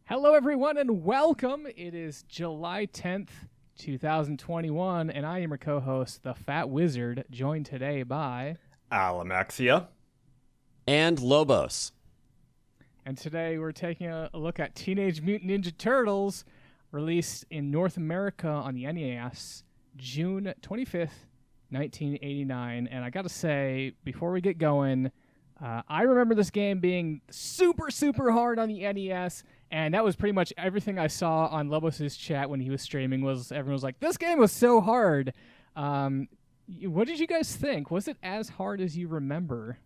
Hello, everyone, and welcome. It is July 10th, 2021, and I am your co-host, the Fat Wizard, joined today by... Alamaxia. And Lobos. And today we're taking a look at Teenage Mutant Ninja Turtles, released in North America on the NES, June 25th, 1989. And I gotta say, before we get going, I remember this game being super, super hard on the NES, and that was pretty much everything I saw on Lobos' chat when he was streaming. Was everyone was like, "This game was so hard." What did you guys think? Was it as hard as you remember?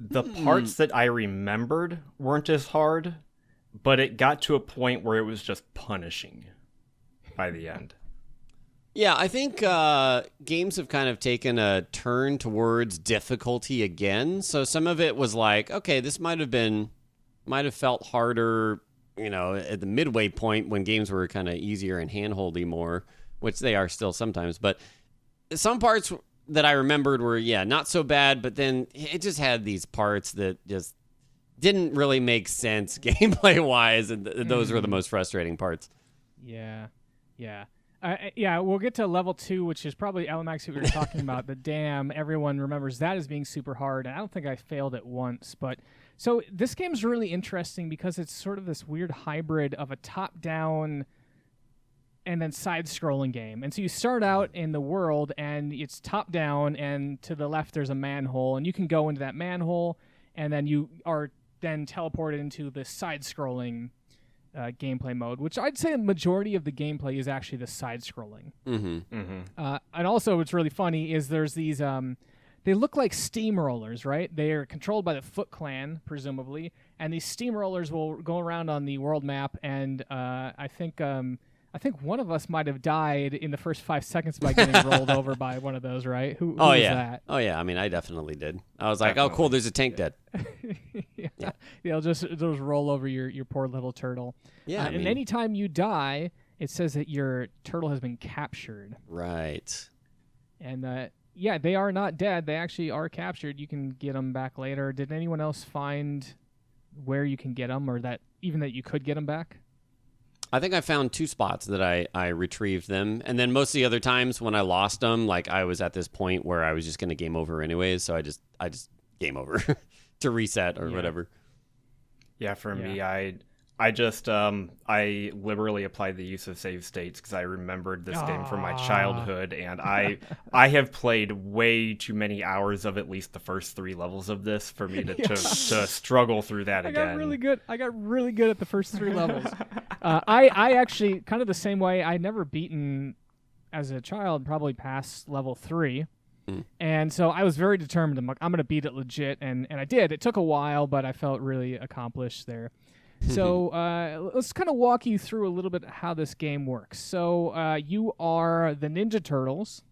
The parts that I remembered weren't as hard, but it got to a point where it was just punishing by the end. Yeah, I think games have kind of taken a turn towards difficulty again. So some of it was like, okay, this might have felt harder, at the midway point when games were kind of easier and handholdy more, which they are still sometimes. But some parts that I remembered were, not so bad, but then it just had these parts that just didn't really make sense gameplay-wise, and those were the most frustrating parts. Yeah. We'll get to level 2, which is probably Alamaxia we were talking about. The dam, everyone remembers that as being super hard, and I don't think I failed it once. But so this game's really interesting because it's sort of this weird hybrid of a top-down and then side-scrolling game. And so you start out in the world, and it's top-down, and to the left there's a manhole, and you can go into that manhole, and then you are then teleported into the side-scrolling gameplay mode, which I'd say the majority of the gameplay is actually the side-scrolling. And also what's really funny is there's these, they look like steamrollers, right? They are controlled by the Foot Clan, presumably, and these steamrollers will go around on the world map, and I think one of us might have died in the first 5 seconds by getting rolled over by one of those, right? Who was that? Oh, yeah. I mean, I definitely did. I was like, oh, cool, there's a tank dead. Yeah, it'll just roll over your poor little turtle. Yeah, and anytime you die, it says that your turtle has been captured. Right. And, they are not dead. They actually are captured. You can get them back later. Did anyone else find where you can get them, or that you could get them back? I think I found 2 spots that I retrieved them, and then most of the other times when I lost them, like I was at this point where I was just going to game over anyways, so I just game over to reset or whatever. Yeah, for me, I just I liberally applied the use of save states because I remembered this game from my childhood, and I have played way too many hours of at least the first 3 levels of this for me to struggle through that again. I got really good at the first 3 levels. I actually, kind of the same way, I never beaten as a child, probably past level 3. And so I was very determined. I'm like, I'm going to beat it legit, and I did. It took a while, but I felt really accomplished there. So let's kind of walk you through a little bit how this game works. So you are the Ninja Turtles,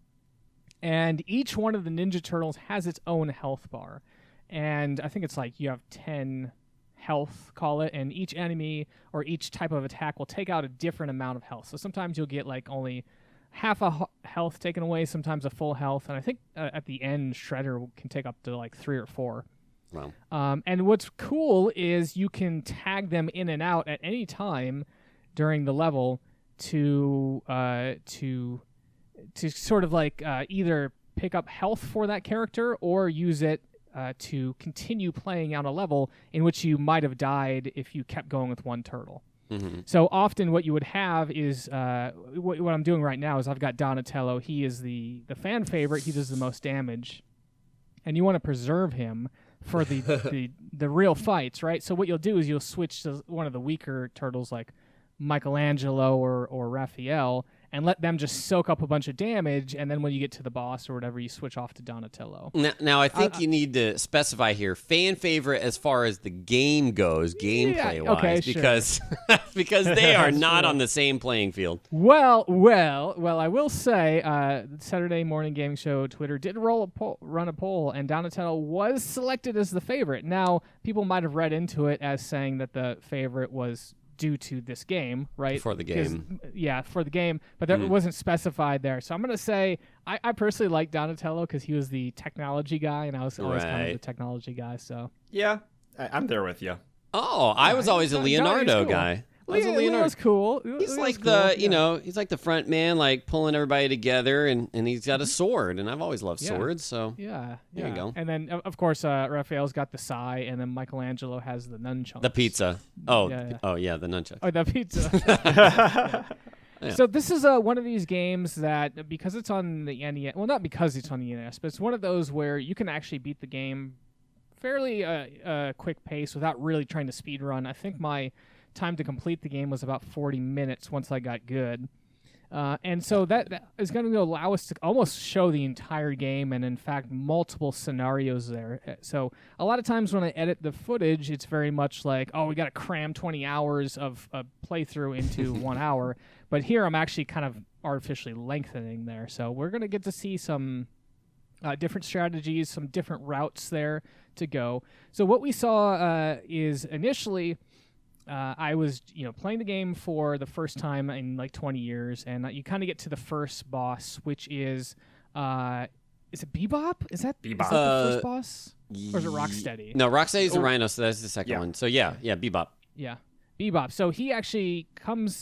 and each one of the Ninja Turtles has its own health bar. And I think it's like you have 10 health, call it, and each enemy or each type of attack will take out a different amount of health. So sometimes you'll get like only half a health taken away, sometimes a full health, and I think at the end Shredder can take up to like 3 or 4. Wow. And what's cool is you can tag them in and out at any time during the level to sort of like either pick up health for that character or use it to continue playing out a level in which you might have died if you kept going with one turtle. So often what you would have is, what I'm doing right now is I've got Donatello. He is the fan favorite. He does the most damage. And you want to preserve him for the real fights, right? So what you'll do is you'll switch to one of the weaker turtles like Michelangelo or Raphael and let them just soak up a bunch of damage, and then when you get to the boss or whatever, you switch off to Donatello. Now I think you need to specify here, fan favorite as far as the game goes, gameplay-wise, because because they are not on the same playing field. Well, I will say, Saturday Morning Gaming Show Twitter did run a poll, and Donatello was selected as the favorite. Now, people might have read into it as saying that the favorite was due to this game, right? For the game. Yeah, for the game, but that wasn't specified there. So I'm going to say I personally like Donatello because he was the technology guy, and I was always kind of the technology guy. So yeah, I'm there with you. Oh, I was always a Leonardo cool. guy. Leo's cool. He's like he's like the front man, like pulling everybody together, and he's got a sword, and I've always loved swords, so there you go. And then of course Raphael's got the sai, and then Michelangelo has the nunchucks. The pizza. Oh, the nunchucks. Oh, the pizza. Yeah. So this is one of these games that, because it's on the NES, well, not because it's on the NES, but it's one of those where you can actually beat the game fairly quick pace without really trying to speed run. I think my time to complete the game was about 40 minutes once I got good. And so that is going to allow us to almost show the entire game and, in fact, multiple scenarios there. So a lot of times when I edit the footage, it's very much like, oh, we got to cram 20 hours of a playthrough into 1 hour. But here I'm actually kind of artificially lengthening there. So we're going to get to see some different strategies, some different routes there to go. So what we saw is initially... I was, playing the game for the first time in like 20 years, and you kind of get to the first boss, which is it Bebop? Is that the first boss? Or is it Rocksteady? No, Rocksteady's the Rhino, so that's the second one. So yeah, Bebop. Yeah, Bebop. So he actually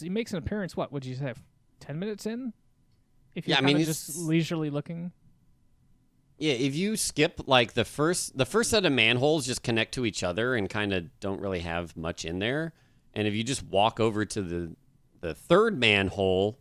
he makes an appearance, what would you say, 10 minutes in? If you're just leisurely looking? Yeah, if you skip like the first set of manholes just connect to each other and kind of don't really have much in there. And if you just walk over to the third manhole,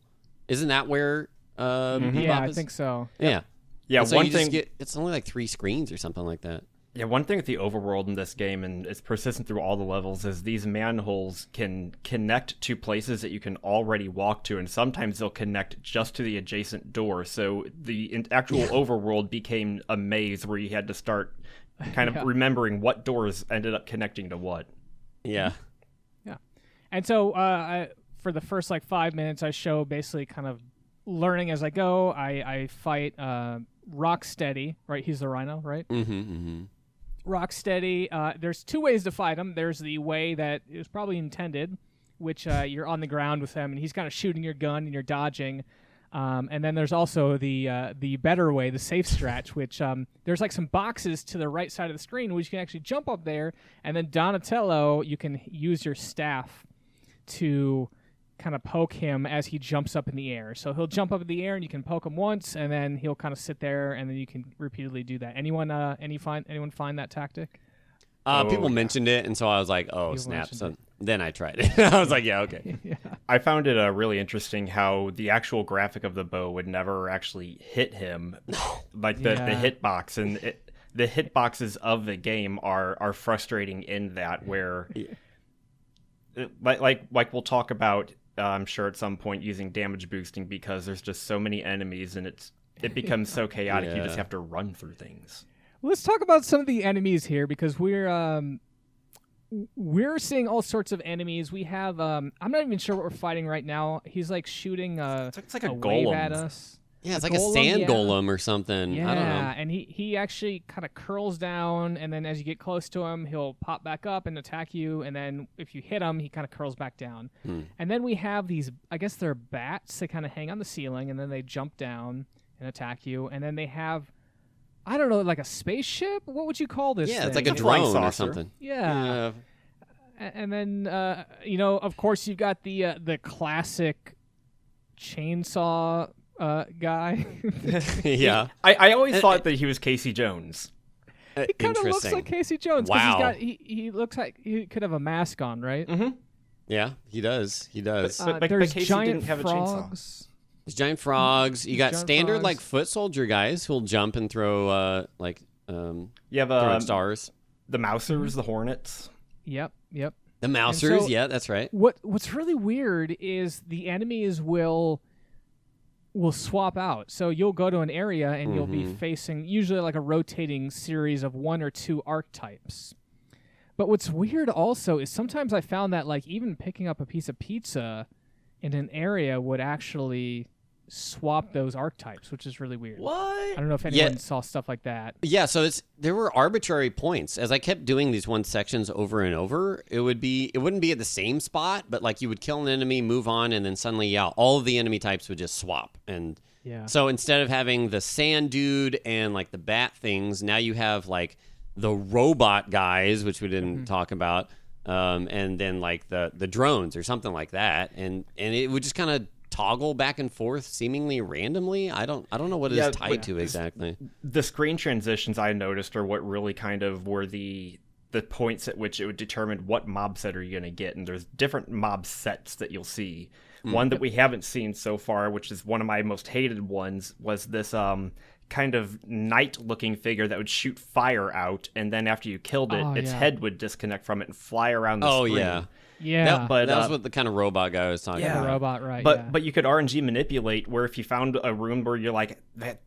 isn't that where Bebop is? Yeah, I think so. Yeah. Yeah, so one thing it's only like 3 screens or something like that. Yeah, one thing with the overworld in this game, and it's persistent through all the levels, is these manholes can connect to places that you can already walk to, and sometimes they'll connect just to the adjacent door. So the actual overworld became a maze where you had to start kind of remembering what doors ended up connecting to what. Yeah. Yeah. And so for the first 5 minutes, I show basically kind of learning as I go. I fight Rocksteady, right? He's the Rhino, right? Mm-hmm. Rocksteady, there's 2 ways to fight him. There's the way that it was probably intended, which you're on the ground with him, and he's kind of shooting your gun, and you're dodging. And then there's also the better way, the safe stretch, which there's some boxes to the right side of the screen, which you can actually jump up there, and then Donatello, you can use your staff to kind of poke him as he jumps up in the air. So he'll jump up in the air, and you can poke him once, and then he'll kind of sit there, and then you can repeatedly do that. Anyone find that tactic? People mentioned it, and so I was like, "Oh, snap!" So then I tried it. I was like, "Yeah, okay." Yeah. I found it really interesting how the actual graphic of the bow would never actually hit him, the hitbox, and the hitboxes of the game are frustrating in that where, like we'll talk about. I'm sure at some point using damage boosting because there's just so many enemies and it becomes so chaotic you just have to run through things. Let's talk about some of the enemies here because we're seeing all sorts of enemies. We have I'm not even sure what we're fighting right now. He's shooting it's like a wave golem at us. Yeah, it's like a sand golem or something. Yeah, I don't know. And he actually kind of curls down, and then as you get close to him, he'll pop back up and attack you, and then if you hit him, he kind of curls back down. And then we have these, I guess they're bats that kind of hang on the ceiling, and then they jump down and attack you, and then they have, I don't know, like a spaceship? What would you call this thing? It's like a drone or something. Yeah. And then, of course, you've got the classic chainsaw guy. Yeah. I always thought that he was Casey Jones. He kind of looks like Casey Jones. Wow. He looks like he could have a mask on, right? Mm-hmm. Yeah, he does. But there's Casey giant didn't have a frogs. chainsaw. There's giant frogs. You got Giant standard frogs. foot soldier guys who'll jump and throw You have throwing stars. The Mousers, the Hornets. Yep. The Mousers, so yeah, that's right. What's really weird is the enemies will swap out. So you'll go to an area and you'll be facing usually like a rotating series of 1 or 2 archetypes. But what's weird also is sometimes I found that even picking up a piece of pizza in an area would actually swap those archetypes, which is really weird. What? I don't know if anyone saw stuff like that. Yeah, so there were arbitrary points. As I kept doing these one sections over and over, it wouldn't be at the same spot, but you would kill an enemy, move on, and then suddenly, all of the enemy types would just swap. And so instead of having the sand dude and the bat things, now you have the robot guys, which we didn't talk about, and then like the drones or something like that, and it would just kind of toggle back and forth seemingly randomly. I don't know what it's tied to exactly. The screen transitions I noticed are what really kind of were the points at which it would determine what mob set are you going to get, and there's different mob sets that you'll see. One that we haven't seen so far, which is one of my most hated ones, was this kind of knight-looking figure that would shoot fire out, and then after you killed it, its head would disconnect from it and fly around the screen. Yeah, that was what the kind of robot guy was talking about. The robot, right? But you could RNG manipulate where if you found a room where you're like,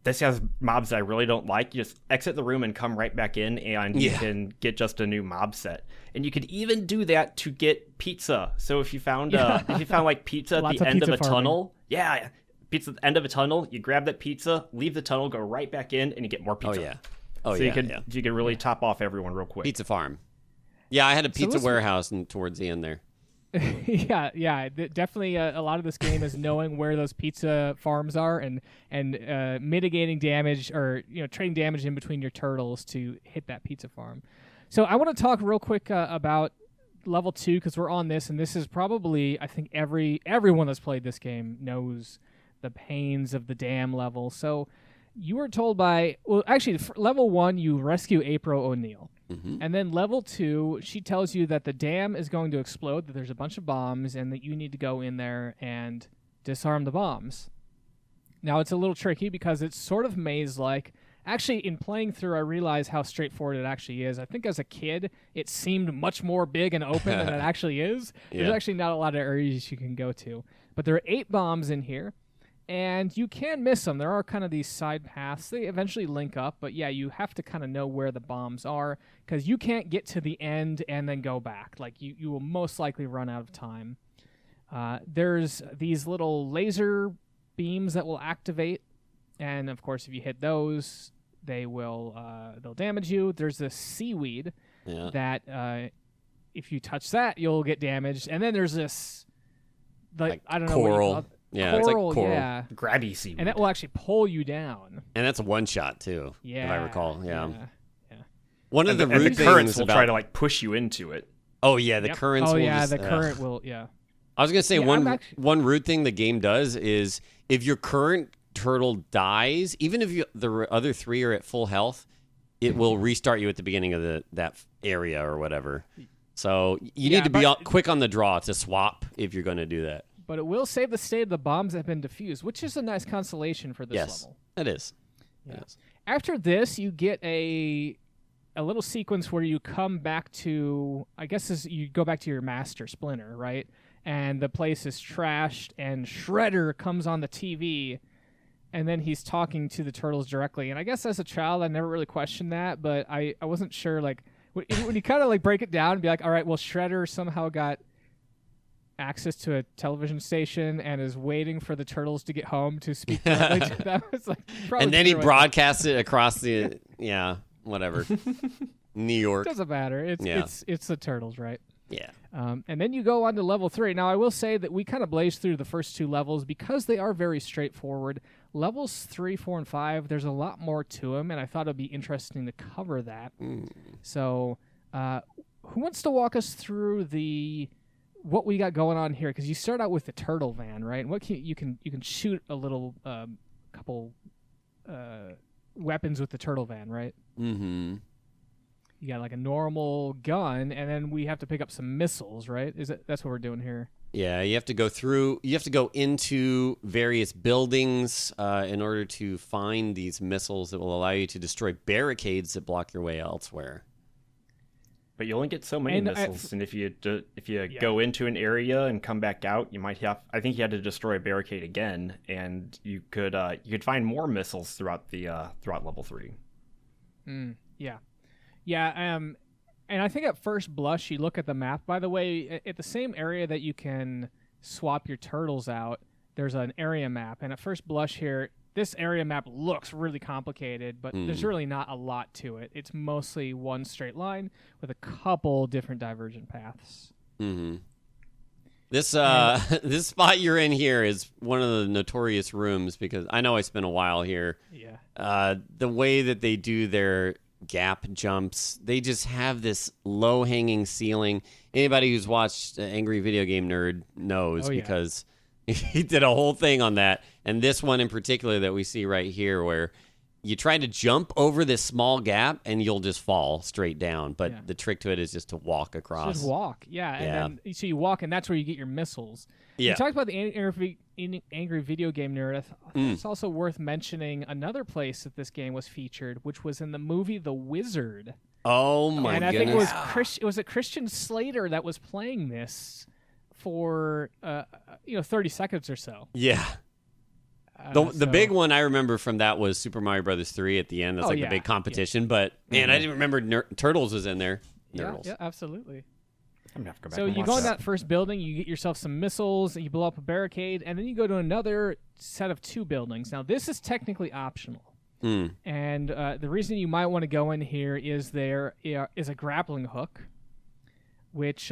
this has mobs that I really don't like, you just exit the room and come right back in, and you can get just a new mob set. And you could even do that to get pizza. So if you found like pizza at the end of a tunnel, pizza at the end of a tunnel, you grab that pizza, leave the tunnel, go right back in, and you get more pizza. You could really top off everyone real quick. Pizza farm. Yeah, I had a pizza warehouse towards the end there. Definitely a lot of this game is knowing where those pizza farms are and mitigating damage, or trading damage in between your turtles to hit that pizza farm. So I want to talk real quick about level 2, because we're on this, and this is probably, I think everyone that's played this game knows the pains of the dam level. So you were told level 1 you rescue April O'Neil. Mm-hmm. And then level 2, she tells you that the dam is going to explode, that there's a bunch of bombs, and that you need to go in there and disarm the bombs. Now, it's a little tricky because it's sort of maze-like. Actually, in playing through, I realized how straightforward it actually is. I think as a kid, it seemed much more big and open than it actually is. There's actually not a lot of areas you can go to. But there are 8 bombs in here. And you can miss them. There are kind of these side paths. They eventually link up, but you have to kind of know where the bombs are, because you can't get to the end and then go back. Like, you will most likely run out of time. There's these little laser beams that will activate, and of course, if you hit those, they'll damage you. There's this seaweed that if you touch that, you'll get damaged. And then there's this, I don't know, coral. Yeah, coral, it's like coral. Yeah. Grabby seaweed. And that will actually pull you down. And that's a one-shot, too, if I recall. Yeah. One of the rude currents will try to push you into it. Oh, yeah, the currents will the current will, I was going to say, one rude thing the game does is if your current turtle dies, even if the other 3 are at full health, it will restart you at the beginning of that area or whatever. So you need to be quick on the draw to swap if you're going to do that. But it will save the state of the bombs that have been defused, which is a nice consolation for this level. It is. Yeah. It is. After this, you get a little sequence where you come back to, I guess you go back to your master, Splinter, right? And the place is trashed, and Shredder comes on the TV, and then he's talking to the turtles directly. And I guess as a child, I never really questioned that, but I wasn't sure, when you kind of break it down and be like, all right, well, Shredder somehow got access to a television station and is waiting for the turtles to get home to speak. That was and then he broadcasts it across the whatever New York. Doesn't matter. It's the turtles, right? Yeah. And then you go on to level 3. Now I will say that we kind of blazed through the first 2 levels because they are very straightforward. Levels 3, 4, and 5, there's a lot more to them, and I thought it'd be interesting to cover that. So, who wants to walk us through what we got going on here? Because you start out with the turtle van, right? And you can shoot a little couple weapons with the turtle van, right? Mm-hmm. You got a normal gun, and then we have to pick up some missiles, right? That's what we're doing here? Yeah, you have to go into various buildings in order to find these missiles that will allow you to destroy barricades that block your way elsewhere. But you only get so many missiles, and if you go into an area and come back out, you might have. I think you had to destroy a barricade again, and you could find more missiles throughout level 3. Yeah. And I think at first blush, you look at the map. By the way, at the same area that you can swap your turtles out, there's an area map, and at first blush here, this area map looks really complicated, but there's really not a lot to it. It's mostly one straight line with a couple different divergent paths. Mm-hmm. This spot you're in here is one of the notorious rooms because I know I spent a while here. Yeah. The way that they do their gap jumps, they just have this low-hanging ceiling. anybody who's watched Angry Video Game Nerd knows yeah. because he did a whole thing on that. And this one in particular that we see right here where you try to jump over this small gap and you'll just fall straight down. But the trick to it is just to walk across. Just walk, And then, so you walk, and that's where you get your missiles. Yeah. You talked about the Angry Video Game Nerd. It's also worth mentioning another place that this game was featured, which was in the movie The Wizard. Oh, my goodness. And I think it was Christian Slater that was playing this for 30 seconds or so. Yeah. The big one I remember from that was Super Mario Brothers 3 at the end. That's the big competition. Yeah. But, man, I didn't remember Turtles was in there. Yeah, absolutely. I'm going to have to go back so and you go watch in that first building, you get yourself some missiles, you blow up a barricade, and then you go to another set of 2 buildings. Now, this is technically optional. And the reason you might want to go in here is there is a grappling hook, which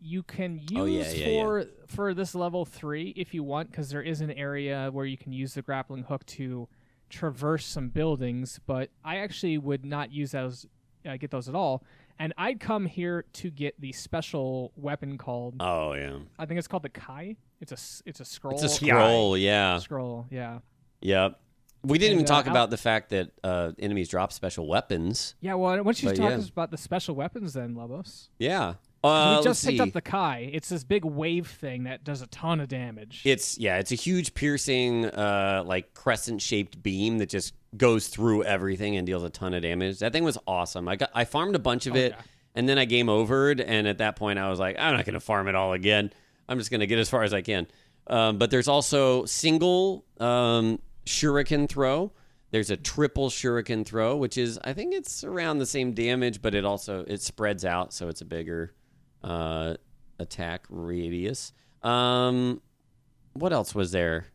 you can use for this level 3 if you want, because there is an area where you can use the grappling hook to traverse some buildings, but I actually would not use those, get those at all. And I'd come here to get the special weapon called... Oh, yeah. I think it's called the Kai. It's a scroll. It's a scroll, yeah. Scroll, yeah. Yep. We didn't even talk about the fact that enemies drop special weapons. Yeah, well, once you talk about the special weapons then, Lobos. Yeah. We just picked up the Kai. It's this big wave thing that does a ton of damage. It's a huge piercing, like crescent-shaped beam that just goes through everything and deals a ton of damage. That thing was awesome. I farmed a bunch of it, and then I game overed, and at that point I was like, I'm not going to farm it all again. I'm just going to get as far as I can. But there's also single Shuriken throw. There's a triple Shuriken throw, which is, I think it's around the same damage, but it spreads out, so it's a bigger attack radius. What else was there?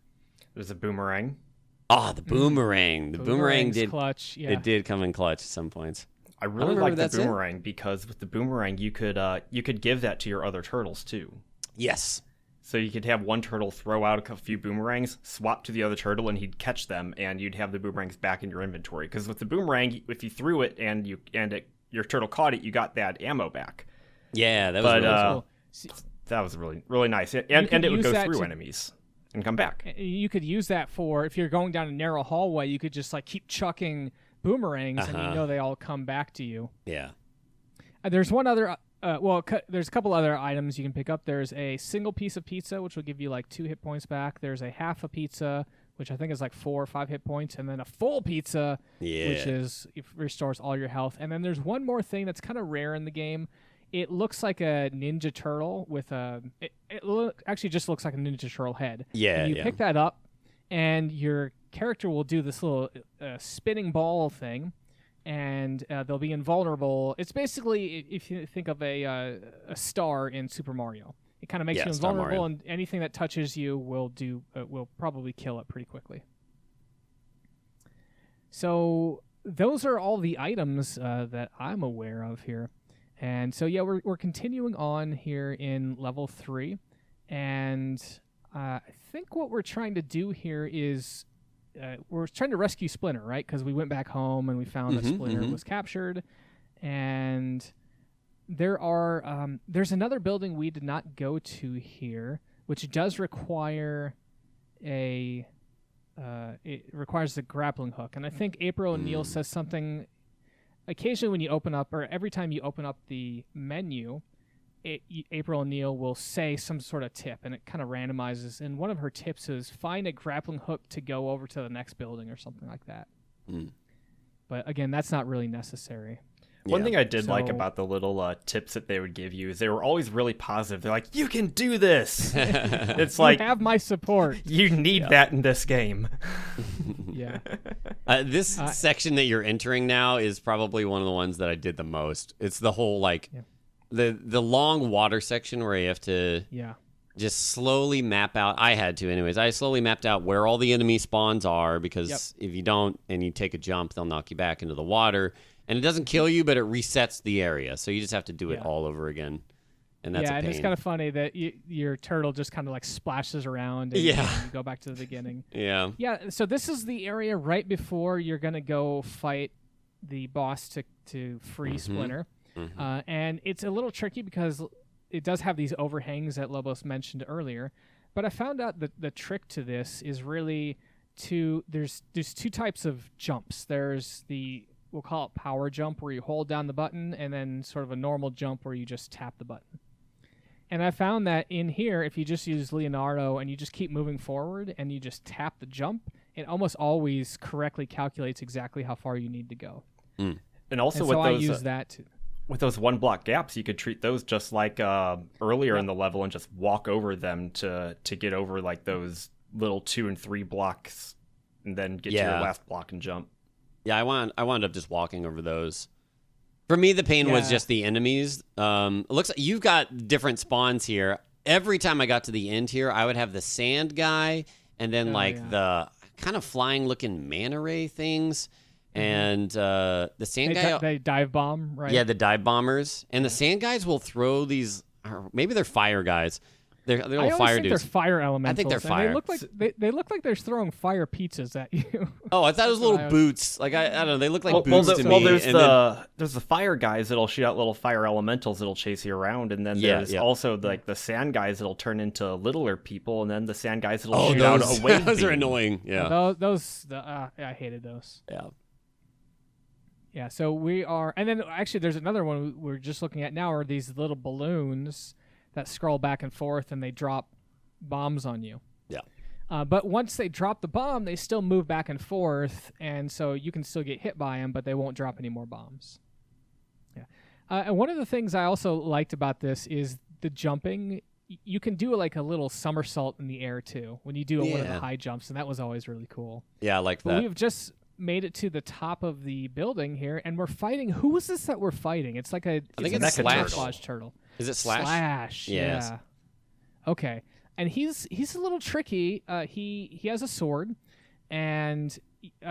There's a boomerang. The boomerang. The boomerang did clutch. Yeah. It did come in clutch at some points. I really like the boomerang because with the boomerang you could give that to your other turtles too. Yes. So you could have one turtle throw out a few boomerangs, swap to the other turtle, and he'd catch them, and you'd have the boomerangs back in your inventory. Because with the boomerang, if you threw it and your turtle caught it, you got that ammo back. Yeah, that was really cool. That was really, really nice. And it would go through enemies and come back. You could use that for, if you're going down a narrow hallway, you could just like keep chucking boomerangs, and they all come back to you. Yeah. There's one other... there's a couple other items you can pick up. There's a single piece of pizza, which will give you like 2 hit points back. There's a half a pizza, which I think is like 4 or 5 hit points. And then a full pizza, which it restores all your health. And then there's one more thing that's kind of rare in the game. It looks like a Ninja Turtle with a... actually just looks like a Ninja Turtle head. Yeah, and you pick that up, and your character will do this little spinning ball thing. And they'll be invulnerable. It's basically, if you think of a star in Super Mario, it kind of makes you invulnerable, and anything that touches you will probably kill it pretty quickly. So those are all the items that I'm aware of here, and so we're continuing on here in level 3, and I think what we're trying to do here is. We're trying to rescue Splinter, right? Because we went back home and we found that Splinter was captured. And there's another building we did not go to here, which does require it requires the grappling hook. And I think April O'Neil says something occasionally when you open up, or every time you open up the menu, April O'Neil will say some sort of tip, and it kind of randomizes. And one of her tips is find a grappling hook to go over to the next building or something like that. But again, that's not really necessary. One thing I did like about the little tips that they would give you is they were always really positive. They're like, you can do this. It's like, you have my support. You need that in this game. Yeah. This section that you're entering now is probably one of the ones that I did the most. It's the whole the long water section where you have to just slowly map out. I had to anyways. I slowly mapped out where all the enemy spawns are, because if you don't and you take a jump, they'll knock you back into the water. And it doesn't kill you, but it resets the area. So you just have to do it all over again. And that's a pain. And it's kind of funny that your turtle just kind of like splashes around and you go back to the beginning. Yeah, so this is the area right before you're going to go fight the boss to free Splinter. And it's a little tricky because it does have these overhangs that Lobos mentioned earlier. But I found out that the trick to this is really there's two types of jumps. There's we'll call it power jump, where you hold down the button, and then sort of a normal jump where you just tap the button. And I found that in here, if you just use Leonardo and you just keep moving forward and you just tap the jump, it almost always correctly calculates exactly how far you need to go. And also and with so those, I use that too. With those 1-block gaps, you could treat those just like earlier in the level and just walk over them to get over like those little 2 and 3 blocks, and then get to your last block and jump. Yeah, I wound up just walking over those. For me, the pain was just the enemies. It looks like you've got different spawns here. Every time I got to the end here, I would have the sand guy, and then the kind of flying-looking manta ray things, and the sand guy. They dive bomb, right? Yeah, the dive bombers, and the sand guys will throw these. Or maybe they're fire guys. They're little fire dudes. They're fire elementals. I think they're fire. They look like they're throwing fire pizzas at you. Oh, I thought it was little boots. Like I don't know. They look like boots to me. There's the fire guys that'll shoot out little fire elementals that'll chase you around, and then there's also like the sand guys that'll turn into littler people, and then the sand guys that'll shoot out a wave those beam. are annoying. Yeah, I hated those. Yeah. Yeah. So we are, and then actually there's another one we're just looking at now. Are these little balloons that scroll back and forth, and they drop bombs on you. Yeah. But once they drop the bomb, they still move back and forth, and so you can still get hit by them, but they won't drop any more bombs. Yeah. And one of the things I also liked about this is the jumping. You can do like a little somersault in the air too when you do one of the high jumps, and that was always really cool. Yeah, I like that. We've just made it to the top of the building here, and we're fighting. Who is this that we're fighting? It's like I think it's Slash Turtle. Is it Slash? Slash. Yes. Yeah. Okay. And he's a little tricky. He has a sword, and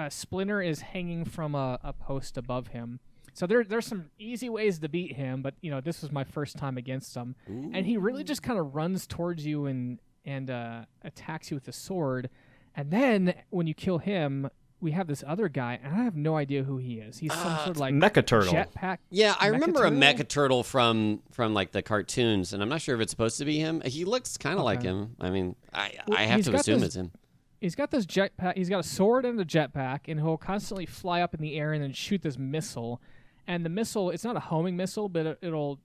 Splinter is hanging from a post above him. So there's some easy ways to beat him, but this was my first time against him. Ooh. And he really just kind of runs towards you and attacks you with the sword. And then when you kill him, we have this other guy, and I have no idea who he is. He's some sort of like Mecha Turtle. Jetpack. Yeah, I remember a Mecha Turtle from like the cartoons, and I'm not sure if it's supposed to be him. He looks kind of like him. I mean, I have to assume it's him. He's got this jetpack. He's got a sword and a jetpack, and he'll constantly fly up in the air and then shoot this missile. And the missile, it's not a homing missile, but it'll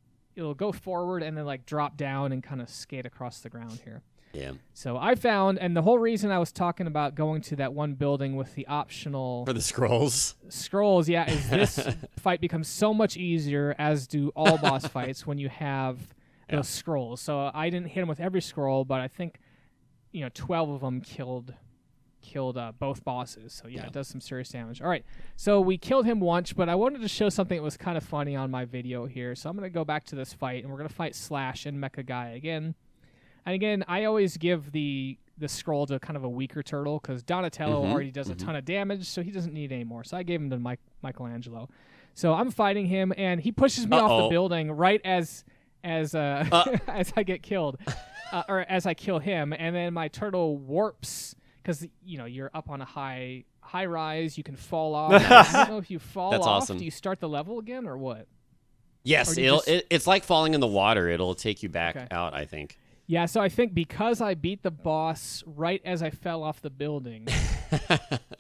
go forward and then like drop down and kind of skate across the ground here. Yeah. So I found, and the whole reason I was talking about going to that one building with the optional for the scrolls, is this fight becomes so much easier, as do all boss fights when you have those scrolls. So I didn't hit him with every scroll, but I think 12 of them killed both bosses. So it does some serious damage. All right, so we killed him once, but I wanted to show something that was kind of funny on my video here. So I'm going to go back to this fight, and we're going to fight Slash and Mecha Guy again. And again, I always give the scroll to kind of a weaker turtle because Donatello already does a ton of damage, so he doesn't need any more. So I gave him to Michelangelo. So I'm fighting him, and he pushes me off the building right as as I get killed, or as I kill him, and then my turtle warps because you're up on a high rise. You can fall off. I don't know if you fall That's off. Awesome. Do you start the level again or what? Yes, it's like falling in the water. It'll take you back out, I think. Yeah, so I think because I beat the boss right as I fell off the building,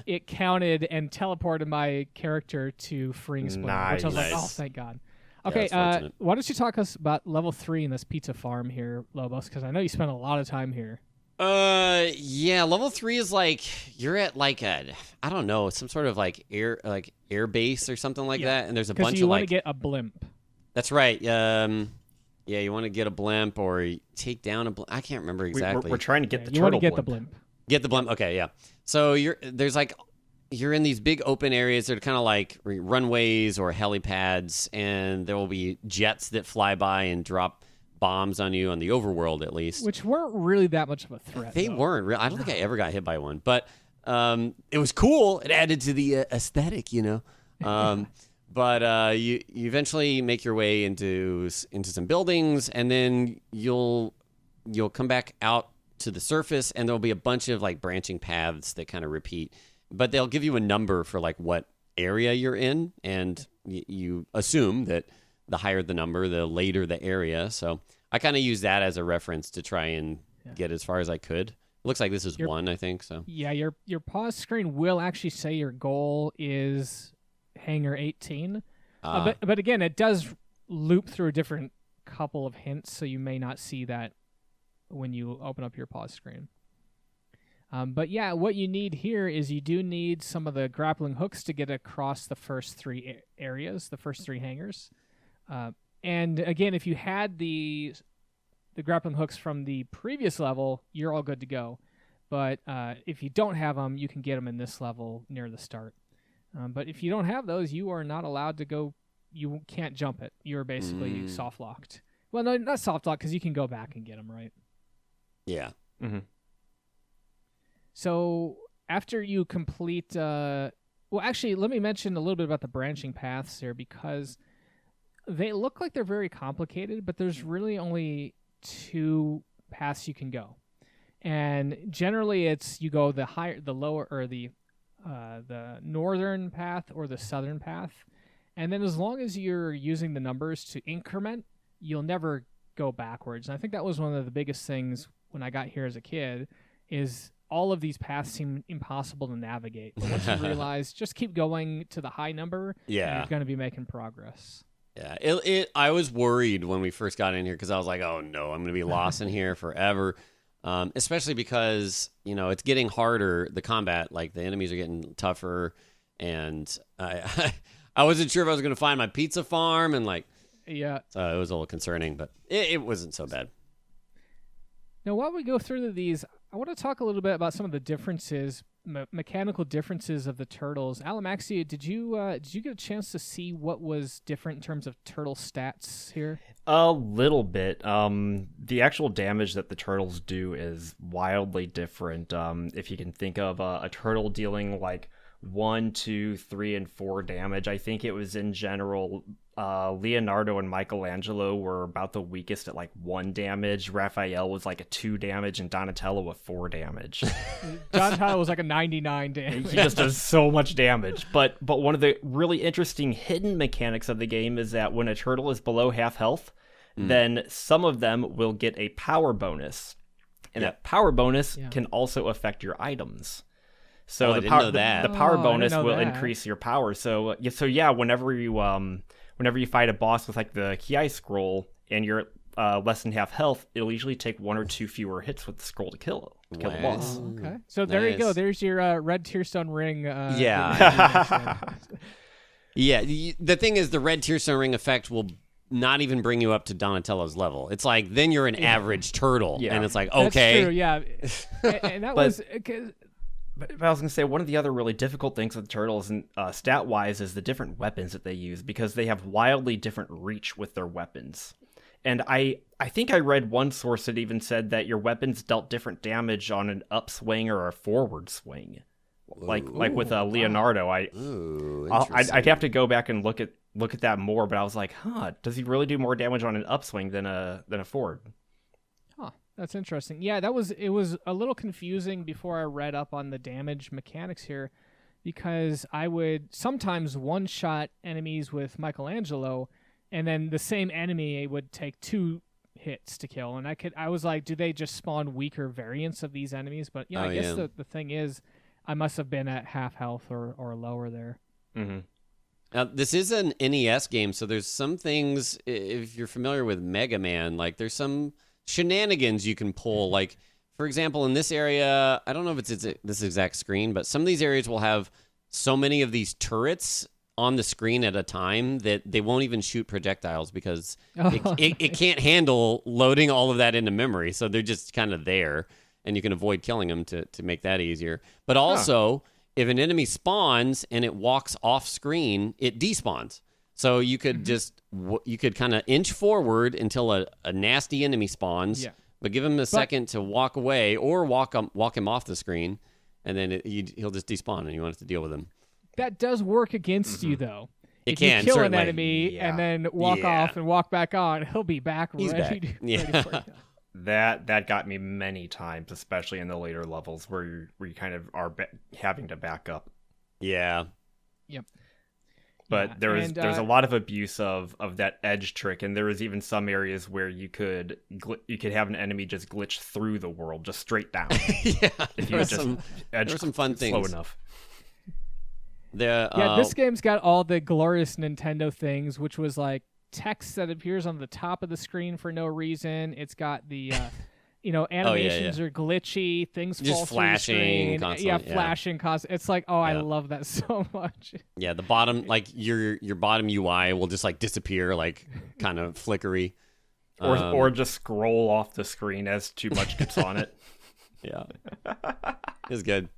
it counted and teleported my character to freeing Splinter, which I was like, oh, thank God. Okay, why don't you talk us about level 3 in this pizza farm here, Lobos, because I know you spent a lot of time here. Yeah, level 3 is like you're at like I don't know, some sort of like air base or something like that, and there's a bunch of you want to get a blimp. That's right. Yeah, you want to get a blimp or take down a blimp. I can't remember exactly. We're trying to get the turtle blimp. You want to get the blimp. Get the blimp. Okay, yeah. So you're in these big open areas that are kind of like runways or helipads, and there will be jets that fly by and drop bombs on you on the overworld, at least. Which weren't really that much of a threat. They weren't. I don't think I ever got hit by one, but it was cool. It added to the aesthetic, But you eventually make your way into some buildings, and then you'll come back out to the surface, and there'll be a bunch of like branching paths that kind of repeat. But they'll give you a number for like what area you're in, and you assume that the higher the number, the later the area. So I kind of use that as a reference to try and get as far as I could. It looks like this is 1, I think. So yeah, your pause screen will actually say your goal is Hangar 18, but again, it does loop through a different couple of hints, so you may not see that when you open up your pause screen. But yeah, what you need here is you do need some of the grappling hooks to get across the first 3 areas, the first 3 hangars. And again, if you had the grappling hooks from the previous level, you're all good to go. But if you don't have them, you can get them in this level near the start. But if you don't have those, you are not allowed to go. You can't jump it. You're basically soft locked. Well, no, not soft locked, because you can go back and get them, right? Yeah. Mm-hmm. So after you complete, well, actually, let me mention a little bit about the branching paths here, because they look like they're very complicated, but there's really only 2 paths you can go. And generally it's you go the lower, or the northern path or the southern path. And then as long as you're using the numbers to increment, you'll never go backwards. And I think that was one of the biggest things when I got here as a kid, is all of these paths seem impossible to navigate. But once you realize, just keep going to the high number, and you're going to be making progress. Yeah, I was worried when we first got in here, because I was like, oh no, I'm going to be lost in here forever. Especially because, it's getting harder, the combat, like the enemies are getting tougher, and I wasn't sure if I was going to find my pizza farm, and so it was a little concerning, but it wasn't so bad. Now, while we go through these, I want to talk a little bit about some of the differences, mechanical differences of the turtles. Alamaxia, did you get a chance to see what was different in terms of turtle stats here? A little bit. The actual damage that the turtles do is wildly different. If you can think of a turtle dealing 1, 2, 3, and 4 damage, I think it was in general. Leonardo and Michelangelo were about the weakest at 1 damage. Raphael was a 2 damage, and Donatello a 4 damage. Donatello was a 99 damage. He just does so much damage. But one of the really interesting hidden mechanics of the game is that when a turtle is below half health, then some of them will get a power bonus, and that power bonus can also affect your items. So the power bonus will increase your power. So whenever you fight a boss with the Kite Scroll and you're less than half health, it'll usually take 1 or 2 fewer hits with the scroll to kill the boss. Oh, okay. So there you go. There's your red Tearstone ring. Yeah. Yeah. The thing is, the red Tearstone ring effect will not even bring you up to Donatello's level. It's then you're an average turtle, and it's okay. That's true, yeah. And that was... But I was going to say, one of the other really difficult things with turtles, stat-wise, is the different weapons that they use, because they have wildly different reach with their weapons. And I think I read one source that even said that your weapons dealt different damage on an upswing or a forward swing. Like with Leonardo. I'd have to go back and look at that more, but I was like, does he really do more damage on an upswing than a forward? That's interesting. Yeah, it was a little confusing before I read up on the damage mechanics here, because I would sometimes one-shot enemies with Michelangelo, and then the same enemy would take 2 hits to kill. And I was like, do they just spawn weaker variants of these enemies? But I guess the thing is, I must have been at half health or lower there. Mm-hmm. Now, this is an NES game, so there's some things, if you're familiar with Mega Man, there's some shenanigans you can pull. For example, in this area, I don't know if it's this exact screen, but some of these areas will have so many of these turrets on the screen at a time that they won't even shoot projectiles, because it can't handle loading all of that into memory. So they're just kind of there, and you can avoid killing them to make that easier. But also, if an enemy spawns and it walks off screen, it despawns. So you could you could kind of inch forward until a nasty enemy spawns, but give him a second to walk away or walk him off the screen, and then he'll just despawn, and you won't have to deal with him. That does work against you, though. If you kill certainly. An enemy and then walk off and walk back on, he'll be back. He's ready back. For you. That got me many times, especially in the later levels where you kind of are having to back up. Yeah. Yep. But Yeah, there's a lot of abuse of that edge trick, and there was even some areas where you could have an enemy just glitch through the world, just straight down. Yeah, if there you just were some fun slow things. enough. This game's got all the glorious Nintendo things, which was like text that appears on the top of the screen for no reason. It's got the animations are glitchy, things just fall flashing through the screen. constantly. Flashing constantly. It's like, I love that so much. Yeah, the bottom, like your bottom UI will just like disappear, like kind of flickery, or just scroll off the screen as too much gets on it. Yeah, it's good.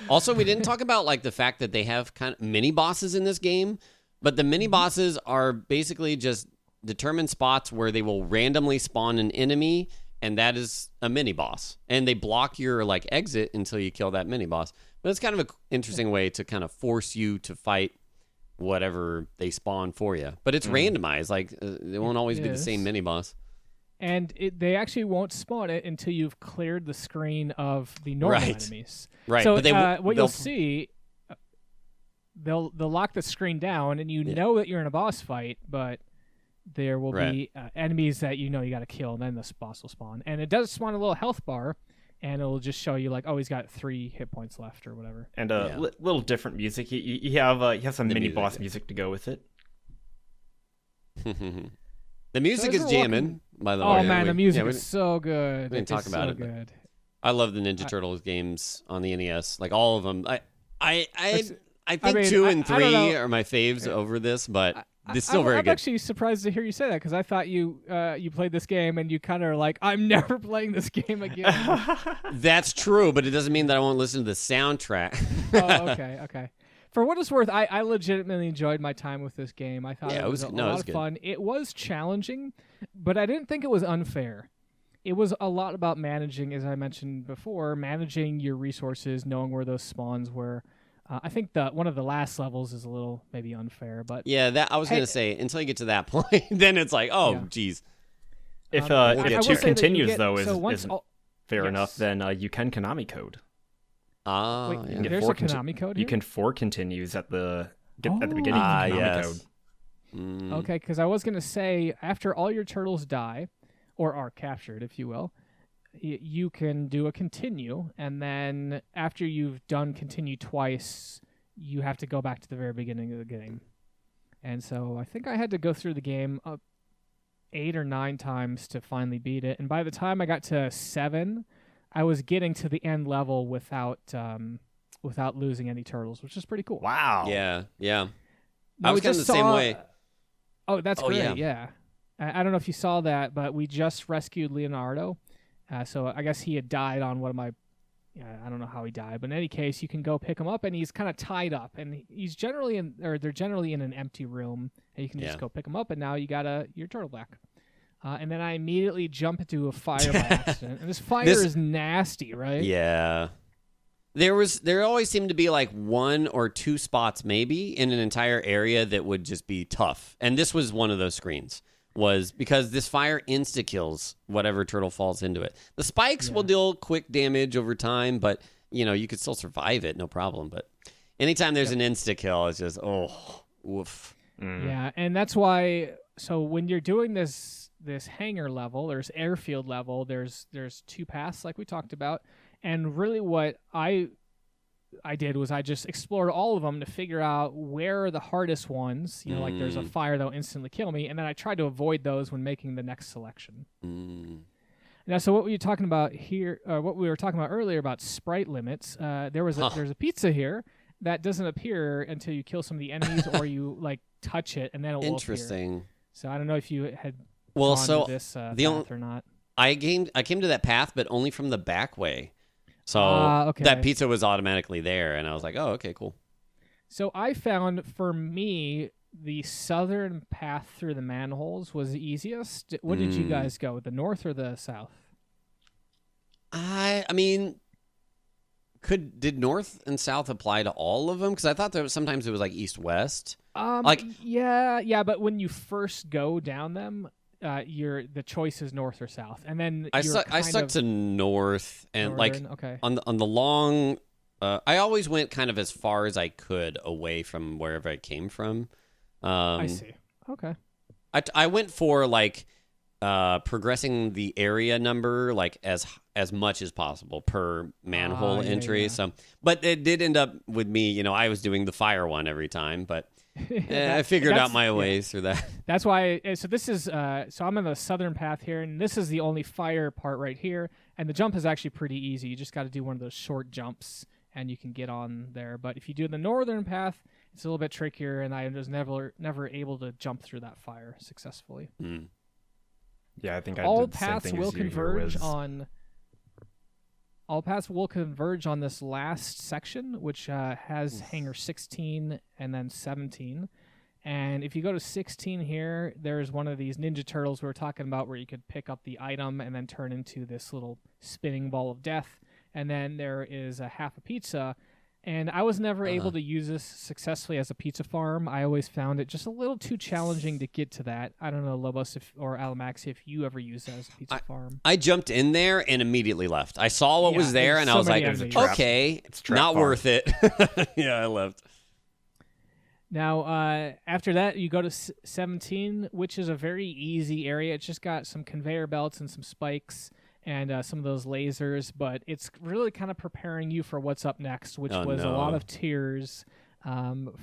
Also, we didn't talk about like the fact that they have kind of mini bosses in this game, but the mini bosses are basically just determined spots where they will randomly spawn an enemy, and that is a mini boss, and they block your like exit until you kill that mini boss. But it's kind of an interesting way to kind of force you to fight whatever they spawn for you. But it's randomized; like it won't always be the same mini boss. And they actually won't spawn it until you've cleared the screen of the normal enemies. Right. So but what you'll see, they'll lock the screen down, and you know that you're in a boss fight, but there will be enemies that you got to kill, and then the boss will spawn. And it does spawn a little health bar, and it'll just show you like, oh, he's got 3 hit points left or whatever. And little different music. You have some mini boss music to go with it. The music is jamming, by the way. Oh man, the music is so good. We didn't talk about it. Good. I love the Ninja Turtles games on the NES, like all of them. I think 2 and 3 are my faves over this, but it's still very good. I'm actually surprised to hear you say that, because I thought you played this game and you kind of are like, I'm never playing this game again. That's true, but it doesn't mean that I won't listen to the soundtrack. Oh, okay. For what it's worth, I legitimately enjoyed my time with this game. I thought it was a lot of fun. It was challenging, but I didn't think it was unfair. It was a lot about managing, as I mentioned before, managing your resources, knowing where those spawns were. I think one of the last levels is a little maybe unfair, but I was going to say, until you get to that point, then it's like, geez. If 2 continues though is fair enough, then you can Konami code. Wait, there's a Konami code here? You can 4 continues at the beginning of the Konami code. Okay, because I was going to say, after all your turtles die, or are captured, if you will, you can do a continue, and then after you've done continue twice, you have to go back to the very beginning of the game. And so I think I had to go through the game 8 or 9 times to finally beat it, and by the time I got to 7, I was getting to the end level without losing any turtles, which is pretty cool. Wow. Yeah. Now, I was kind of the same way. Oh, that's great. Yeah. I don't know if you saw that, but we just rescued Leonardo. So I guess he had died on one of my... I don't know how he died, but in any case, you can go pick him up, and he's kind of tied up, and they're generally in an empty room, and you can just go pick him up, and now you got your turtle back. And then I immediately jump into a fire by accident, and this fire is nasty, right? Yeah. There always seemed to be like 1 or 2 spots maybe in an entire area that would just be tough, and this was one of those screens. Was because this fire insta-kills whatever turtle falls into it. The spikes will deal quick damage over time, but, you could still survive it, no problem. But anytime there's an insta-kill, it's just, woof. Yeah, and that's why, so when you're doing this hangar level, there's airfield level, there's 2 paths like we talked about, and really what I did was I just explored all of them to figure out where are the hardest ones. Like there's a fire that will instantly kill me, and then I tried to avoid those when making the next selection. Now, so what were you talking about here? What we were talking about earlier about sprite limits? There's a pizza here that doesn't appear until you kill some of the enemies or you like touch it, and then it will Interesting. appear. So I don't know if you had gone to this path or not. I came to that path, but only from the back way. So that pizza was automatically there, and I was like, oh, okay, cool. So I found, for me, the southern path through the manholes was the easiest. What did you guys go, the north or the south? I mean, did north and south apply to all of them? Because I thought sometimes it was like east-west. Yeah, but when you first go down them, the choice is north or south, and then I stuck to north, and northern, on the long. I always went kind of as far as I could away from wherever I came from. I see. Okay. I went for like progressing the area number like as much as possible per manhole entry. Yeah. So, but it did end up with me. I was doing the fire one every time, but I figured out my ways through that. That's why. So this is. So I'm on the southern path here, and this is the only fire part right here. And the jump is actually pretty easy. You just got to do one of those short jumps, and you can get on there. But if you do the northern path, it's a little bit trickier, and I was never able to jump through that fire successfully. Mm. Yeah, I think I all did the same paths thing will as you here, converge Wiz. on. All paths will converge on this last section, which has hangar 16 and then 17. And if you go to 16 here, there's one of these Ninja Turtles we were talking about where you could pick up the item and then turn into this little spinning ball of death. And then there is a half a pizza. And I was never able to use this successfully as a pizza farm. I always found it just a little too challenging to get to that. I don't know, Lobos or Alamaxia, if you ever used that as a pizza farm. I jumped in there and immediately left. I saw what was there, and I was like, okay, it's not worth it. Yeah, I left. Now, after that, you go to 17, which is a very easy area. It's just got some conveyor belts and some spikes and some of those lasers, but it's really kind of preparing you for what's up next, which was a lot of tears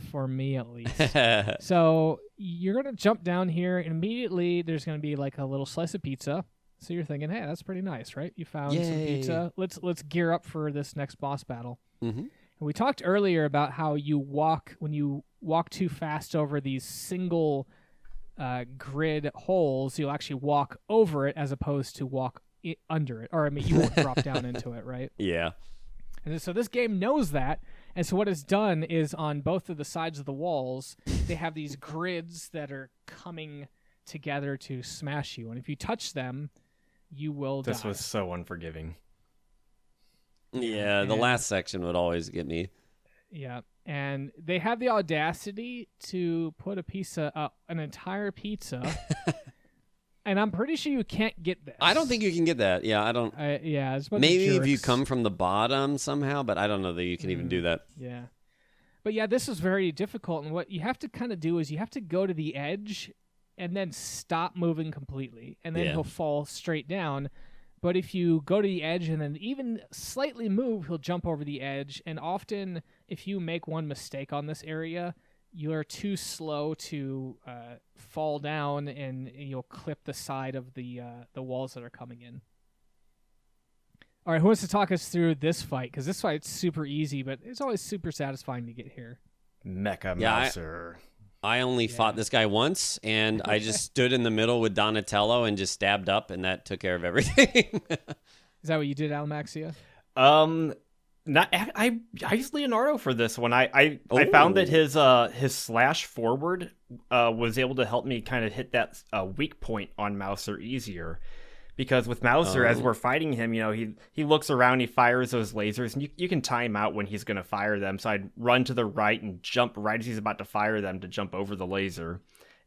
for me at least. So you're going to jump down here, and immediately there's going to be like a little slice of pizza. So you're thinking, hey, that's pretty nice, right? You found some pizza. Let's gear up for this next boss battle. Mm-hmm. And we talked earlier about how when you walk too fast over these single grid holes, you'll actually walk over it as opposed to walk under it, or I mean, you won't drop down into it, right? Yeah. And so this game knows that, and so what it's done is on both of the sides of the walls, they have these grids that are coming together to smash you, and if you touch them, you will die. This was so unforgiving. Yeah, the last section would always get me. Yeah, and they have the audacity to put an entire pizza. And I'm pretty sure you can't get this. I don't think you can get that. Yeah, I don't. It's maybe if you come from the bottom somehow, but I don't know that you can even do that. Yeah. But yeah, this is very difficult. And what you have to kind of do is you have to go to the edge and then stop moving completely. And then he'll fall straight down. But if you go to the edge and then even slightly move, he'll jump over the edge. And often, if you make one mistake on this area, you're too slow to fall down, and you'll clip the side of the walls that are coming in. All right, who wants to talk us through this fight? Because this fight's super easy, but it's always super satisfying to get here. Mecha Mouser. I only fought this guy once, and I just stood in the middle with Donatello and just stabbed up, and that took care of everything. Is that what you did, Alamaxia? I used Leonardo for this one. I found that his slash forward was able to help me kind of hit that weak point on Mouser easier, because with Mouser, as we're fighting him, he looks around, he fires those lasers, and you can time out when he's going to fire them. So I'd run to the right and jump right as he's about to fire them to jump over the laser,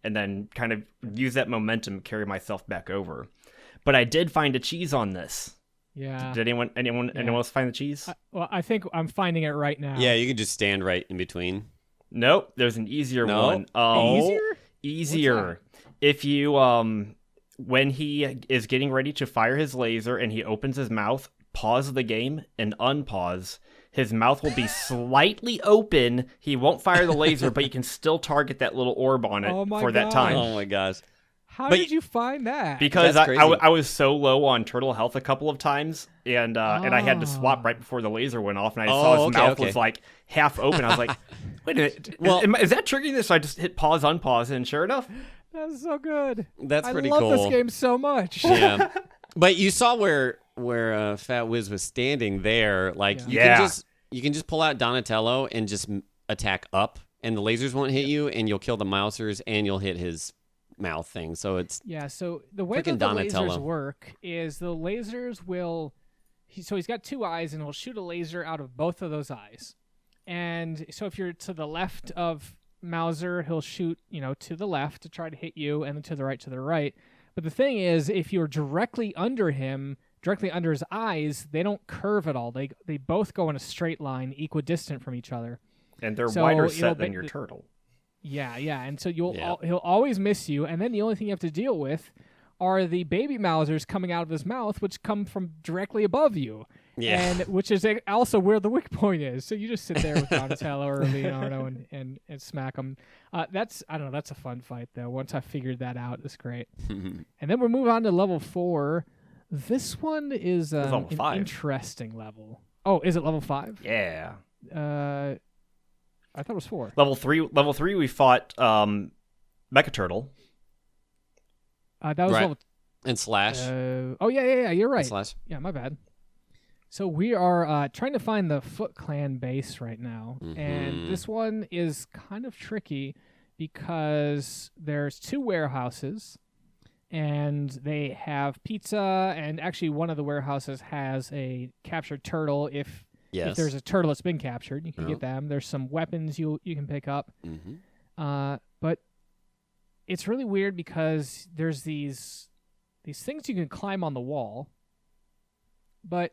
and then kind of use that momentum to carry myself back over. But I did find a cheese on this. Yeah. Did anyone else find the cheese? Well, I think I'm finding it right now. Yeah, you can just stand right in between. Nope, there's an easier one. Easier? If you when he is getting ready to fire his laser and he opens his mouth, pause the game and unpause. His mouth will be slightly open. He won't fire the laser, but you can still target that little orb on it for that time. Oh my gosh. How did you find that? Because I was so low on turtle health a couple of times, and I had to swap right before the laser went off, and I saw his mouth was like half open. I was like, wait a minute, is that triggering this? So I just hit pause, unpause, and sure enough. That's so good. That's pretty cool. I love this game so much. Yeah. But you saw where Fat Wiz was standing there. Like you can just pull out Donatello and just attack up, and the lasers won't hit you, and you'll kill the Mousers, and you'll hit his mouth thing. So it's so the way that the lasers work is the lasers will he's got two eyes, and he'll shoot a laser out of both of those eyes. And so if you're to the left of Mouser, he'll shoot to the left to try to hit you, and then to the right. But the thing is, if you're directly under his eyes, they don't curve at all. They both go in a straight line, equidistant from each other, and they're wider set than your turtle. Yeah, and so he'll always miss you, and then the only thing you have to deal with are the baby Mousers coming out of his mouth, which come from directly above you. Yeah. And which is also where the weak point is. So you just sit there with Donatello or Leonardo and smack them. That's a fun fight though. Once I figured that out, it's great. And then we move on to level 4. This one is an interesting level. Oh, is it level 5? Yeah. I thought it was 4. Level 3 we fought Mecha Turtle. That was level. And Slash. Yeah. You're right. Slash. Yeah, my bad. So we are trying to find the Foot Clan base right now, and this one is kind of tricky because there's 2 warehouses, and they have pizza, and actually one of the warehouses has a captured turtle. If there's a turtle that's been captured, you can get them. There's some weapons you can pick up, but it's really weird because there's these things you can climb on the wall, but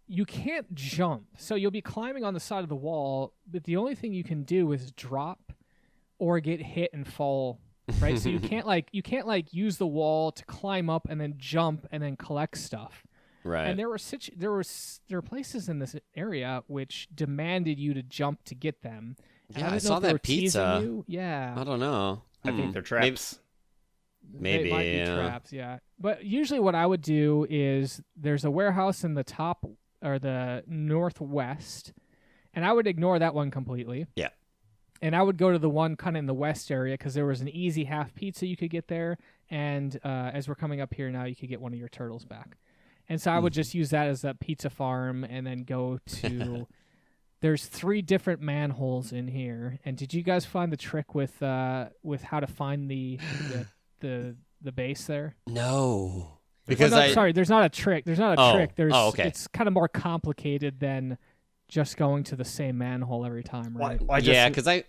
you can't jump. So you'll be climbing on the side of the wall, but the only thing you can do is drop or get hit and fall, right? So you can't use the wall to climb up and then jump and then collect stuff. Right. And there were places in this area which demanded you to jump to get them. Yeah, I saw that pizza. Yeah. I don't know. I think they're traps. Maybe they might be traps, yeah. But usually what I would do is there's a warehouse in the top or the northwest, and I would ignore that one completely. Yeah. And I would go to the one kind of in the west area because there was an easy half pizza you could get there, and as we're coming up here now, you could get one of your turtles back. And so I would just use that as a pizza farm and then go to... There's 3 different manholes in here. And did you guys find the trick with how to find the base there? No. Because sorry, there's not a trick. There's not a trick. Okay. It's kind of more complicated than just going to the same manhole every time, right? Because I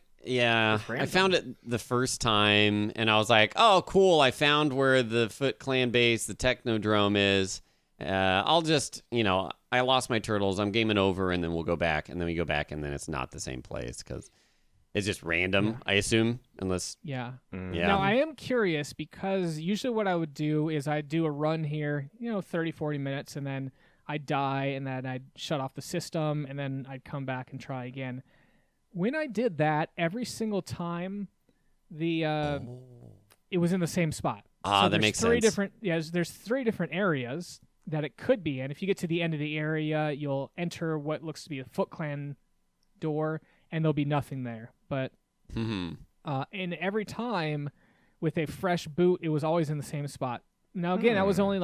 found it the first time, and I was like, oh, cool, I found where the Foot Clan base, the Technodrome is. I'll just, I lost my turtles, I'm gaming over, and then we'll go back. And then we go back, and then it's not the same place because it's just random, I assume, unless... Yeah. Yeah. Now, I am curious because usually what I would do is I'd do a run here, 30, 40 minutes, and then I'd die, and then I'd shut off the system, and then I'd come back and try again. When I did that, every single time, it was in the same spot. So that makes sense. There's 3 different areas that it could be, and if you get to the end of the area, you'll enter what looks to be a Foot Clan door, and there'll be nothing there. But and every time with a fresh boot, it was always in the same spot. Now again, that was only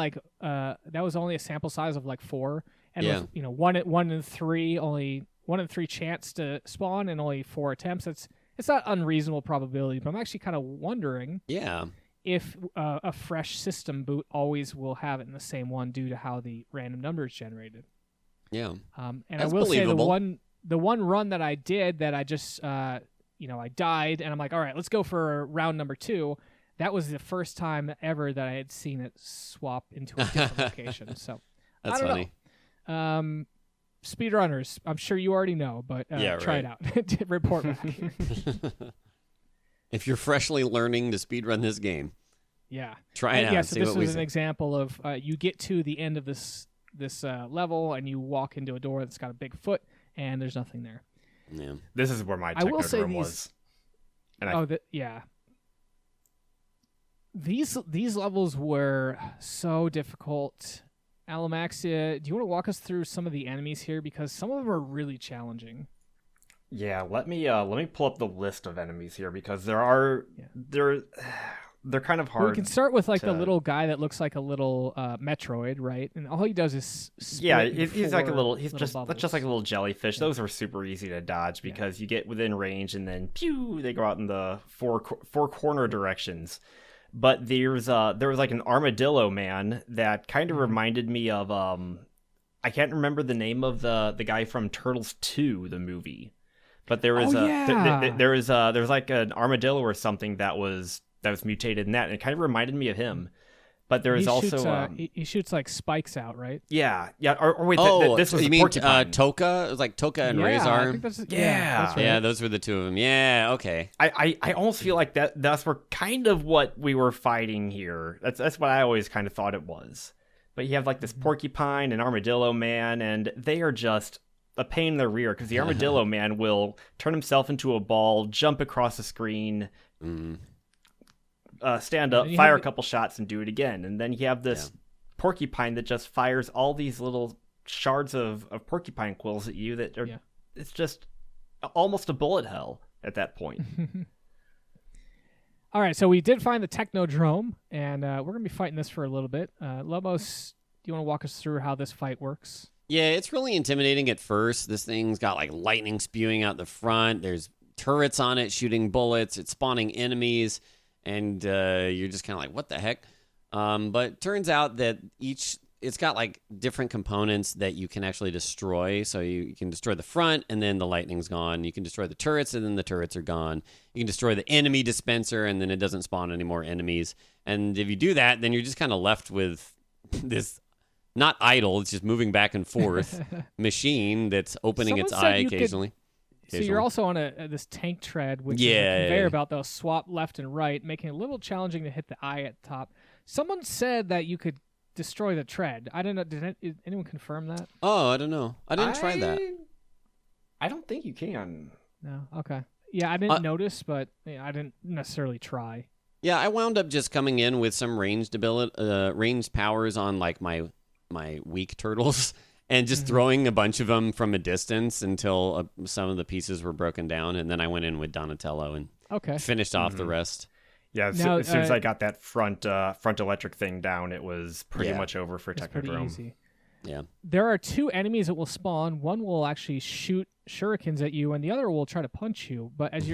a sample size of like 4, and with, 1 in 3, only 1 in 3 chance to spawn, and only 4 attempts. It's not unreasonable probability, but I'm actually kind of wondering. Yeah. If a fresh system boot always will have it in the same one due to how the random number is generated. Yeah. And that's I will believable. say the one run that I did that I just I died and I'm like, all right, let's go for round number 2. That was the first time ever that I had seen it swap into a different location. So that's funny. Speedrunners, I'm sure you already know, but try it out. Report back. If you're freshly learning to speedrun this game, try it out. Yeah, so this is an example of you get to the end of this level and you walk into a door that's got a big foot and there's nothing there. Yeah, this is where my Technodrome was. These levels were so difficult. Alamaxia, do you want to walk us through some of the enemies here because some of them are really challenging? Yeah, let me pull up the list of enemies here because they're kind of hard. Well, we can start with the little guy that looks like a little Metroid, right? And all he does is he's like a little just like a little jellyfish. Yeah. Those are super easy to dodge because you get within range and then pew, they go out in the four corner directions. But there was like an armadillo man that kind of reminded me of I can't remember the name of the guy from Turtles 2, the movie. But there was there was like an armadillo or something that was mutated in that, and it kind of reminded me of him. But there is also shoots, he shoots like spikes out, right? Yeah. Or wait, this was you the mean porcupine. Toka? It was like Toka and I Razor. think that's right. Yeah, those were the two of them. Yeah, okay. I almost feel like that's were kind of what we were fighting here. That's what I always kind of thought it was. But you have like this porcupine and armadillo man, and they are just a pain in the rear because the armadillo man will turn himself into a ball, jump across the screen, stand up, fire a couple shots, and do it again. And then you have this porcupine that just fires all these little shards of porcupine quills at you that are it's just almost a bullet hell at that point. All right, so we did find the Technodrome, and we're going to be fighting this for a little bit. Lobos, do you want to walk us through how this fight works? Yeah, it's really intimidating at first. This thing's got like lightning spewing out the front. There's turrets on it shooting bullets. It's spawning enemies, and you're just kind of like, what the heck? But it turns out that it's got like different components that you can actually destroy. So you can destroy the front, and then the lightning's gone. You can destroy the turrets, and then the turrets are gone. You can destroy the enemy dispenser, and then it doesn't spawn any more enemies. And if you do that, then you're just kind of left with this not idle, it's just moving back and forth machine that's opening its eye occasionally. So you're also on this tank tread, which is a conveyor belt that'll swap left and right, making it a little challenging to hit the eye at the top. Someone said that you could destroy the tread. I don't know. Did anyone confirm that? Oh, I don't know. I didn't try that. I don't think you can. No. Okay. Yeah, I didn't notice, but I didn't necessarily try. Yeah, I wound up just coming in with some ranged powers on like my weak turtles and just throwing a bunch of them from a distance until some of the pieces were broken down, and then I went in with Donatello and finished off the rest. Yeah, as soon as I got that front electric thing down, it was pretty much over for Technodrome. Pretty easy. Yeah. There are two enemies that will spawn. One will actually shoot shurikens at you, and the other will try to punch you. But as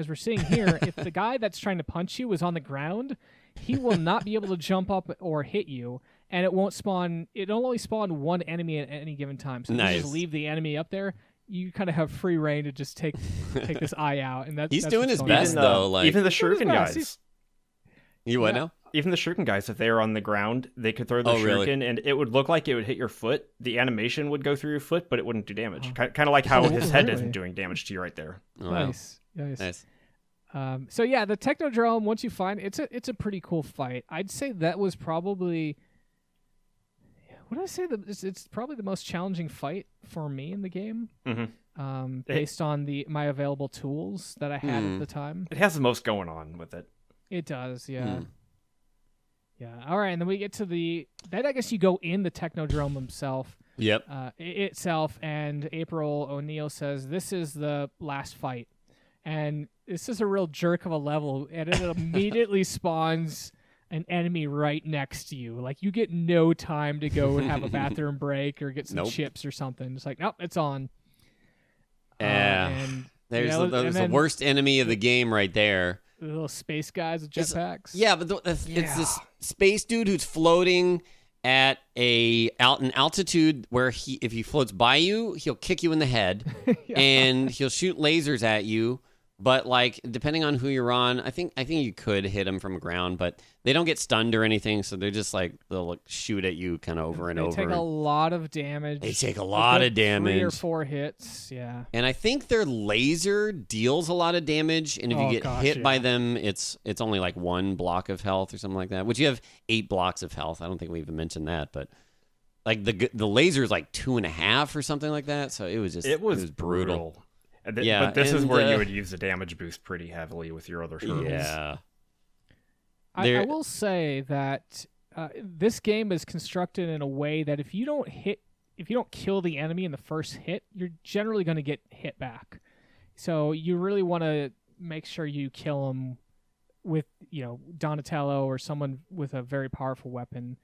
we're seeing here, if the guy that's trying to punch you is on the ground, he will not be able to jump up or hit you, and it won't spawn. It'll only spawn one enemy at any given time. So if you just leave the enemy up there, you kind of have free reign to just take this eye out. And he's doing his best though. Like even the Shuriken guys. You what now? Even the Shuriken guys, if they were on the ground, they could throw the Shuriken, and it would look like it would hit your foot. The animation would go through your foot, but it wouldn't do damage. Kind of like how his head isn't doing damage to you right there. Oh, wow. Nice. So yeah, the Technodrome. Once you find it's a pretty cool fight. I'd say that was probably. What did I say? It's probably the most challenging fight for me in the game. Mm-hmm. Based on my available tools that I had at the time. It has the most going on with it. It does, yeah. Yeah. All right, and then we get to then I guess you go in the Technodrome himself. Yep. Itself, and April O'Neil says this is the last fight, and this is a real jerk of a level, and it immediately spawns an enemy right next to you. Like you get no time to go and have a bathroom break or get some chips or something. It's like, nope, it's on. And there's the worst enemy of the game right there. The little space guys with jetpacks. Yeah, but it's this space dude who's floating at an altitude where if he floats by you, he'll kick you in the head, and he'll shoot lasers at you. But like, depending on who you're on, I think you could hit them from ground, but they don't get stunned or anything. So they're just like they'll shoot at you kind of over and over. They take a lot of damage. They take a lot of damage. 3 or 4 hits, yeah. And I think their laser deals a lot of damage, and if you get hit by them, it's only like 1 block of health or something like that. Which you have 8 blocks of health. I don't think we even mentioned that, but like the laser is like 2.5 or something like that. So it was brutal. But this is where you would use the damage boost pretty heavily with your other turtles. Yeah. I will say that this game is constructed in a way that if you don't kill the enemy in the first hit, you're generally going to get hit back. So you really want to make sure you kill them with, Donatello or someone with a very powerful weapon.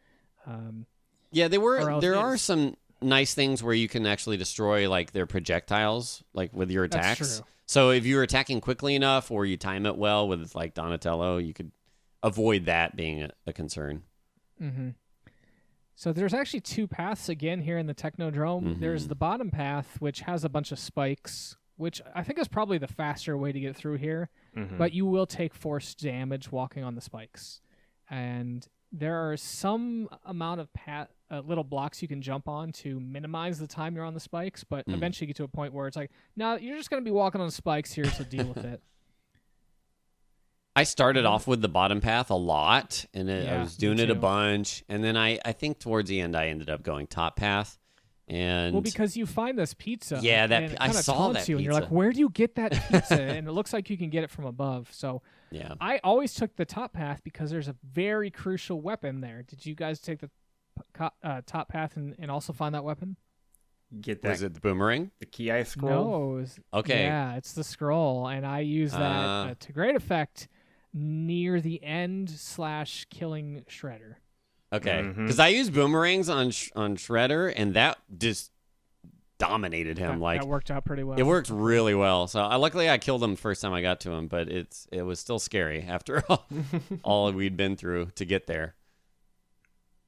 There are some nice things where you can actually destroy like their projectiles, like with your attacks. That's true. So if you're attacking quickly enough or you time it well with like Donatello, you could avoid that being a concern. Mm-hmm. So there's actually 2 paths again here in the Technodrome. Mm-hmm. There's the bottom path, which has a bunch of spikes, which I think is probably the faster way to get through here. Mm-hmm. But you will take force damage walking on the spikes. And there are some amount of little blocks you can jump on to minimize the time you're on the spikes, but eventually you get to a point where it's like, no, you're just going to be walking on spikes here, so deal with it. I started off with the bottom path a lot, and I was doing it a bunch, and then I think towards the end I ended up going top path. And well, because you find this pizza. Yeah, I saw that you, pizza. And you're like, where do you get that pizza? And it looks like you can get it from above. So yeah, I always took the top path because there's a very crucial weapon there. Did you guys take the top path and also find that weapon? Get that? Was it the boomerang? The Kite Scroll? No. Okay. Yeah, it's the scroll, and I use that to great effect near the end / killing Shredder. Okay, because I used boomerangs on Shredder, and that just dominated him. That worked out pretty well. It worked really well. So luckily I killed him the first time I got to him, but it was still scary after all we'd been through to get there.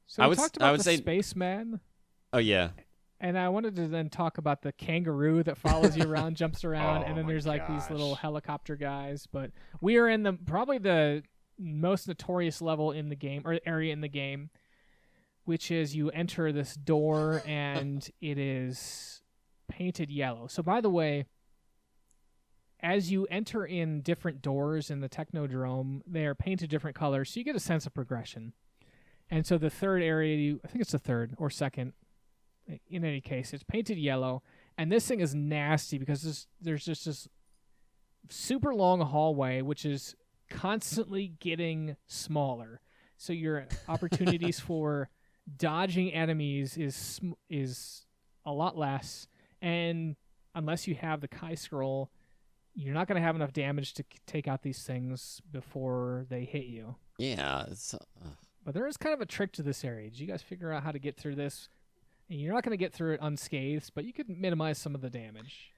So we talked about the spaceman. Oh yeah. And I wanted to then talk about the kangaroo that follows you around, jumps around, and then there's like these little helicopter guys. But we are in probably the most notorious level in the game, or area in the game, which is you enter this door and it is painted yellow. So by the way, as you enter in different doors in the Technodrome, they are painted different colors, so you get a sense of progression. And so the third area, I think it's the third or second, in any case, it's painted yellow, and this thing is nasty because there's just this super long hallway, which is constantly getting smaller. So your opportunities for dodging enemies is a lot less, and unless you have the Kite Scroll, you're not going to have enough damage to take out these things before they hit you. Yeah. But there is kind of a trick to this area. Did you guys figure out how to get through this? And you're not going to get through it unscathed, but you could minimize some of the damage.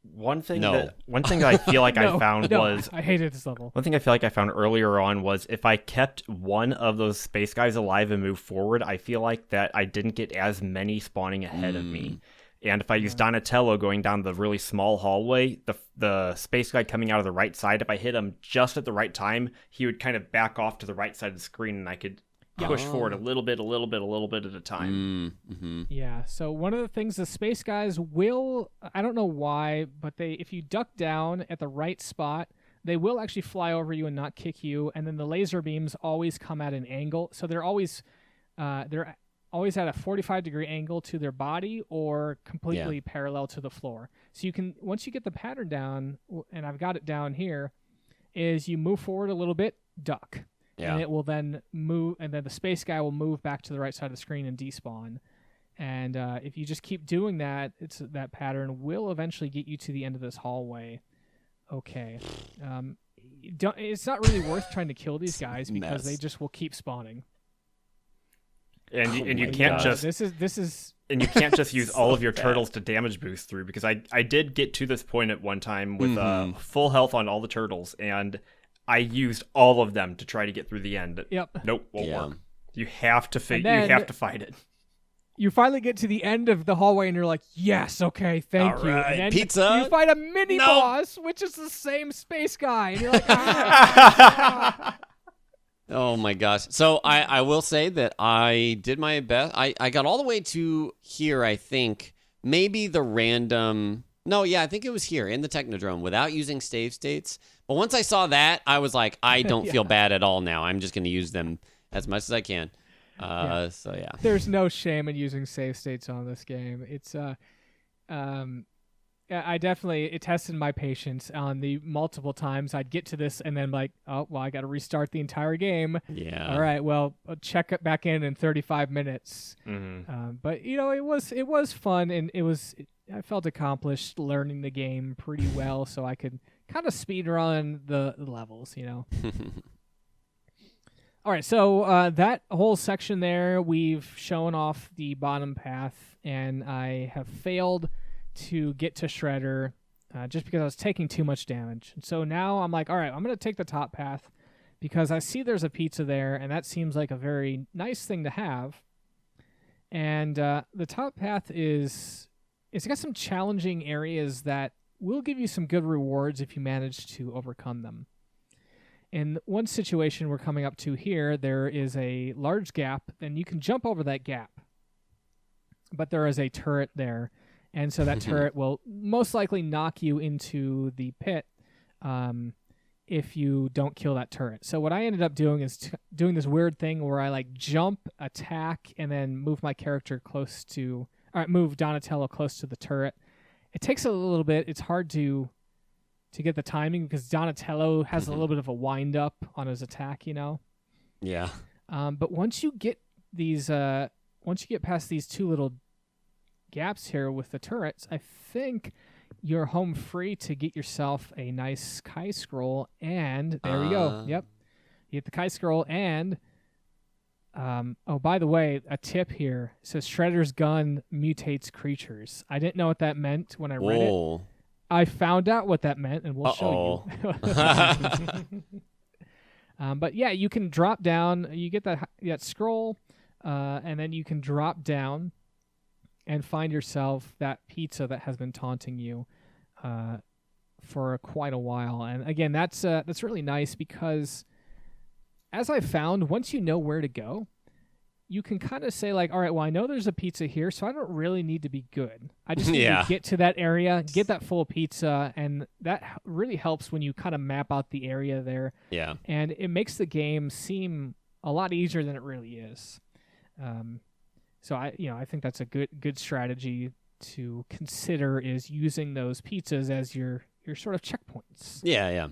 One thing that I feel like I found was I hated this level. One thing I feel like I found earlier on was if I kept one of those space guys alive and moved forward, I feel like that I didn't get as many spawning ahead of me. And if I used Donatello going down the really small hallway, the space guy coming out of the right side, if I hit him just at the right time, he would kind of back off to the right side of the screen, and I could push forward a little bit at a time. Mm-hmm. Yeah, so one of the things the space guys will, I don't know why, but if you duck down at the right spot, they will actually fly over you and not kick you, and then the laser beams always come at an angle, so they're always at a 45-degree angle to their body or completely parallel to the floor. So you can, once you get the pattern down, and I've got it down here, is you move forward a little bit, duck. Yeah. And it will then move, and then the space guy will move back to the right side of the screen and despawn. And if you just keep doing that, that pattern will eventually get you to the end of this hallway. Okay. It's not really worth trying to kill these guys because they just will keep spawning. And you can't just this is and you can't just use all of your turtles to damage boost through, because I did get to this point at one time with full health on all the turtles, and I used all of them to try to get through the end. Yep. Nope, won't work. You have to you have to fight it. You finally get to the end of the hallway and you're like, yes, okay, thank you. Right, and then pizza. You fight a mini boss, which is the same space guy, and you're like, ah. Oh my gosh. So I will say that I did my best. I got all the way to here, I think. Maybe the random... No, yeah, I think it was here in the Technodrome without using save states. But once I saw that, I was like, I don't feel bad at all now. I'm just going to use them as much as I can. So, yeah. There's no shame in using save states on this game. It's... I definitely, it tested my patience on the multiple times I'd get to this and then like, oh, well, I got to restart the entire game. Yeah. All right, well, I'll check it back in 35 minutes. Mm-hmm. But, you know, it was fun, and I felt accomplished learning the game pretty well, so I could kind of speed run the levels, you know. All right, so that whole section there, we've shown off the bottom path, and I have failed to get to Shredder just because I was taking too much damage. And so now I'm like, all right, I'm going to take the top path because I see there's a pizza there, and that seems like a very nice thing to have. And the top path it's got some challenging areas that will give you some good rewards if you manage to overcome them. In one situation we're coming up to here, there is a large gap, and you can jump over that gap. But there is a turret there, and so that turret will most likely knock you into the pit if you don't kill that turret. So what I ended up doing is doing this weird thing where I like jump, attack, and then move my character move Donatello close to the turret. It takes a little bit. It's hard to get the timing because Donatello has a little bit of a wind up on his attack, you know? Yeah. But once you get past these two little gaps here with the turrets, I think you're home free to get yourself a nice Kite Scroll, and there we go. Yep. You get the Kite Scroll, and by the way, a tip here. It says Shredder's gun mutates creatures. I didn't know what that meant when I read it. I found out what that meant, and we'll show you. But yeah, you can drop down. You get that scroll, and then you can drop down and find yourself that pizza that has been taunting you for quite a while. And again, that's really nice because, as I found, once you know where to go, you can kind of say like, all right, well, I know there's a pizza here, so I don't really need to be good. I just need to get to that area, get that full pizza, and that really helps when you kind of map out the area there. Yeah. And it makes the game seem a lot easier than it really is. So I think that's a good strategy to consider, is using those pizzas as your sort of checkpoints. Yeah.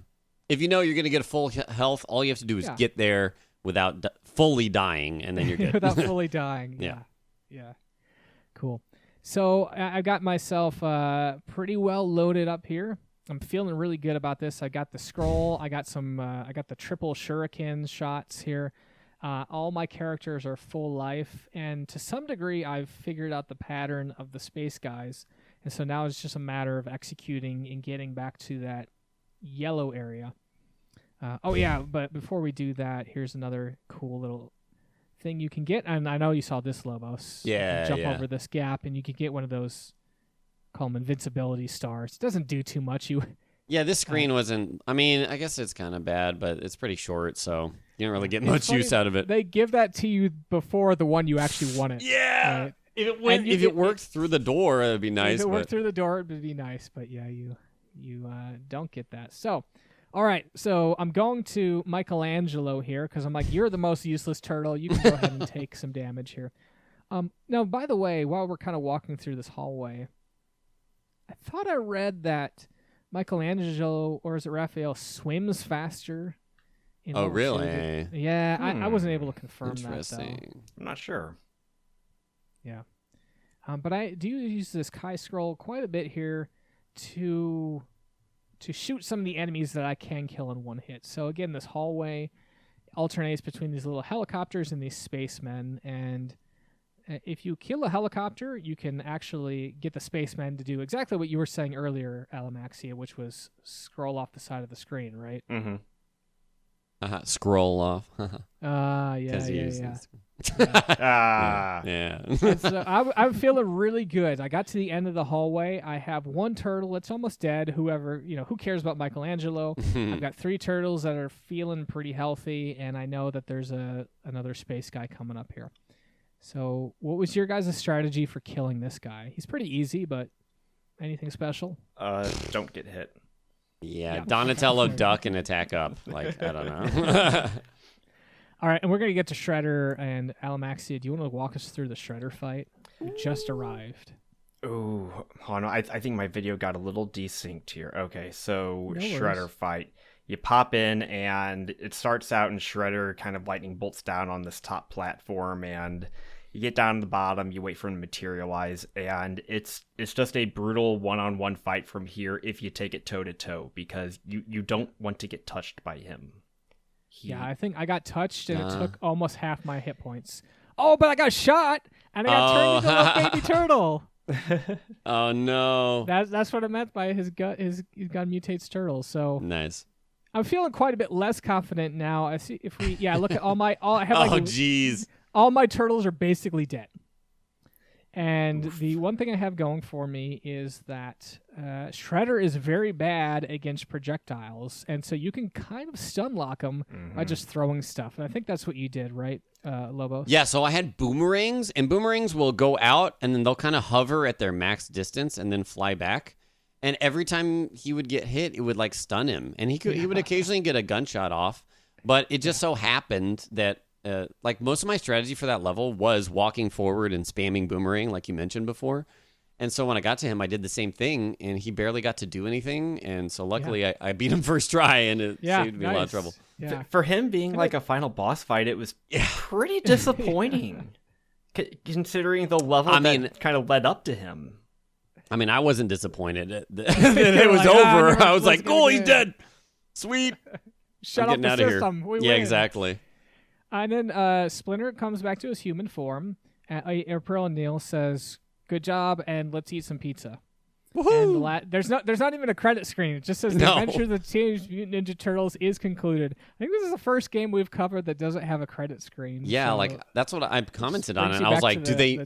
If you know you're going to get a full health, all you have to do is get there without fully dying, and then you're good. Without fully dying. Yeah. Cool. So I got myself pretty well loaded up here. I'm feeling really good about this. I got the scroll. I got the triple shuriken shots here. All my characters are full life, and to some degree, I've figured out the pattern of the space guys. And so now it's just a matter of executing and getting back to that yellow area. But before we do that, here's another cool little thing you can get. And I know you saw this, Lobos. Yeah, jump over this gap, and you can get one of those, call them Invincibility Stars. It doesn't do too much. Yeah, this screen wasn't... I mean, I guess it's kind of bad, but it's pretty short, so you don't really get much use out of it. They give that to you before the one you actually wanted. Yeah! Right? If it worked through the door, it would be nice. If it worked through the door, it would be nice. But yeah, you don't get that. So, all right. So I'm going to Michelangelo here because I'm like, you're the most useless turtle. You can go ahead and take some damage here. Now, by the way, while we're kind of walking through this hallway, I thought I read that Michelangelo, or is it Raphael, swims faster. Oh, really? Yeah, I wasn't able to confirm that, though. Interesting. I'm not sure. Yeah. But I do use this Kite Scroll quite a bit here to shoot some of the enemies that I can kill in one hit. So again, this hallway alternates between these little helicopters and these spacemen, and if you kill a helicopter, you can actually get the spacemen to do exactly what you were saying earlier, Alamaxia, which was scroll off the side of the screen, right? Mm-hmm. Scroll off. Yeah. So I'm feeling really good. I got to the end of the hallway. I have one turtle. It's almost dead. Who cares about Michelangelo? I've got 3 turtles that are feeling pretty healthy, and I know that there's another space guy coming up here. So what was your guys' strategy for killing this guy? He's pretty easy, but anything special? Don't get hit. Yeah, Donatello duck and attack up. Like, I don't know. All right, and we're going to get to Shredder and Alamaxia. Do you want to walk us through the Shredder fight? We just arrived. Oh, hold on. I think my video got a little desynced here. Okay, so No Shredder worries. fight. You pop in, and it starts out, and Shredder kind of lightning bolts down on this top platform, and you get down to the bottom, you wait for him to materialize, and it's just a brutal one-on-one fight from here if you take it toe-to-toe, because you don't want to get touched by him. Yeah, I think I got touched, and it took almost half my hit points. Oh, but I got shot, and I got turned into a baby turtle. Oh, no. That's what I meant by his gun mutates turtles. So Nice. I'm feeling quite a bit less confident now. I see if we look at I have Oh, jeez. all my turtles are basically dead. And the one thing I have going for me is that Shredder is very bad against projectiles, and so you can kind of stun lock him by just throwing stuff. And I think that's what you did, right, Lobos? Yeah, so I had boomerangs, and boomerangs will go out, and then they'll kind of hover at their max distance and then fly back. And every time he would get hit, it would like stun him, and he would occasionally get a gunshot off. But it just so happened that like most of my strategy for that level was walking forward and spamming boomerang, like you mentioned before. And so when I got to him, I did the same thing, and he barely got to do anything. And so luckily, I beat him first try, and it saved me a lot of trouble. Yeah. For him being like a final boss fight, it was pretty disappointing, considering the level that kind of led up to him. I mean, I wasn't disappointed that it was over. I was like, "Oh, he's dead! Sweet, shut off the system. We win." Exactly. And then Splinter comes back to his human form. April O'Neil says, "Good job, and let's eat some pizza." Woohoo! And there's not even a credit screen. It just says the adventure of the Teenage Mutant Ninja Turtles is concluded. I think this is the first game we've covered that doesn't have a credit screen. Yeah, so like that's what I commented on, and I was like, do they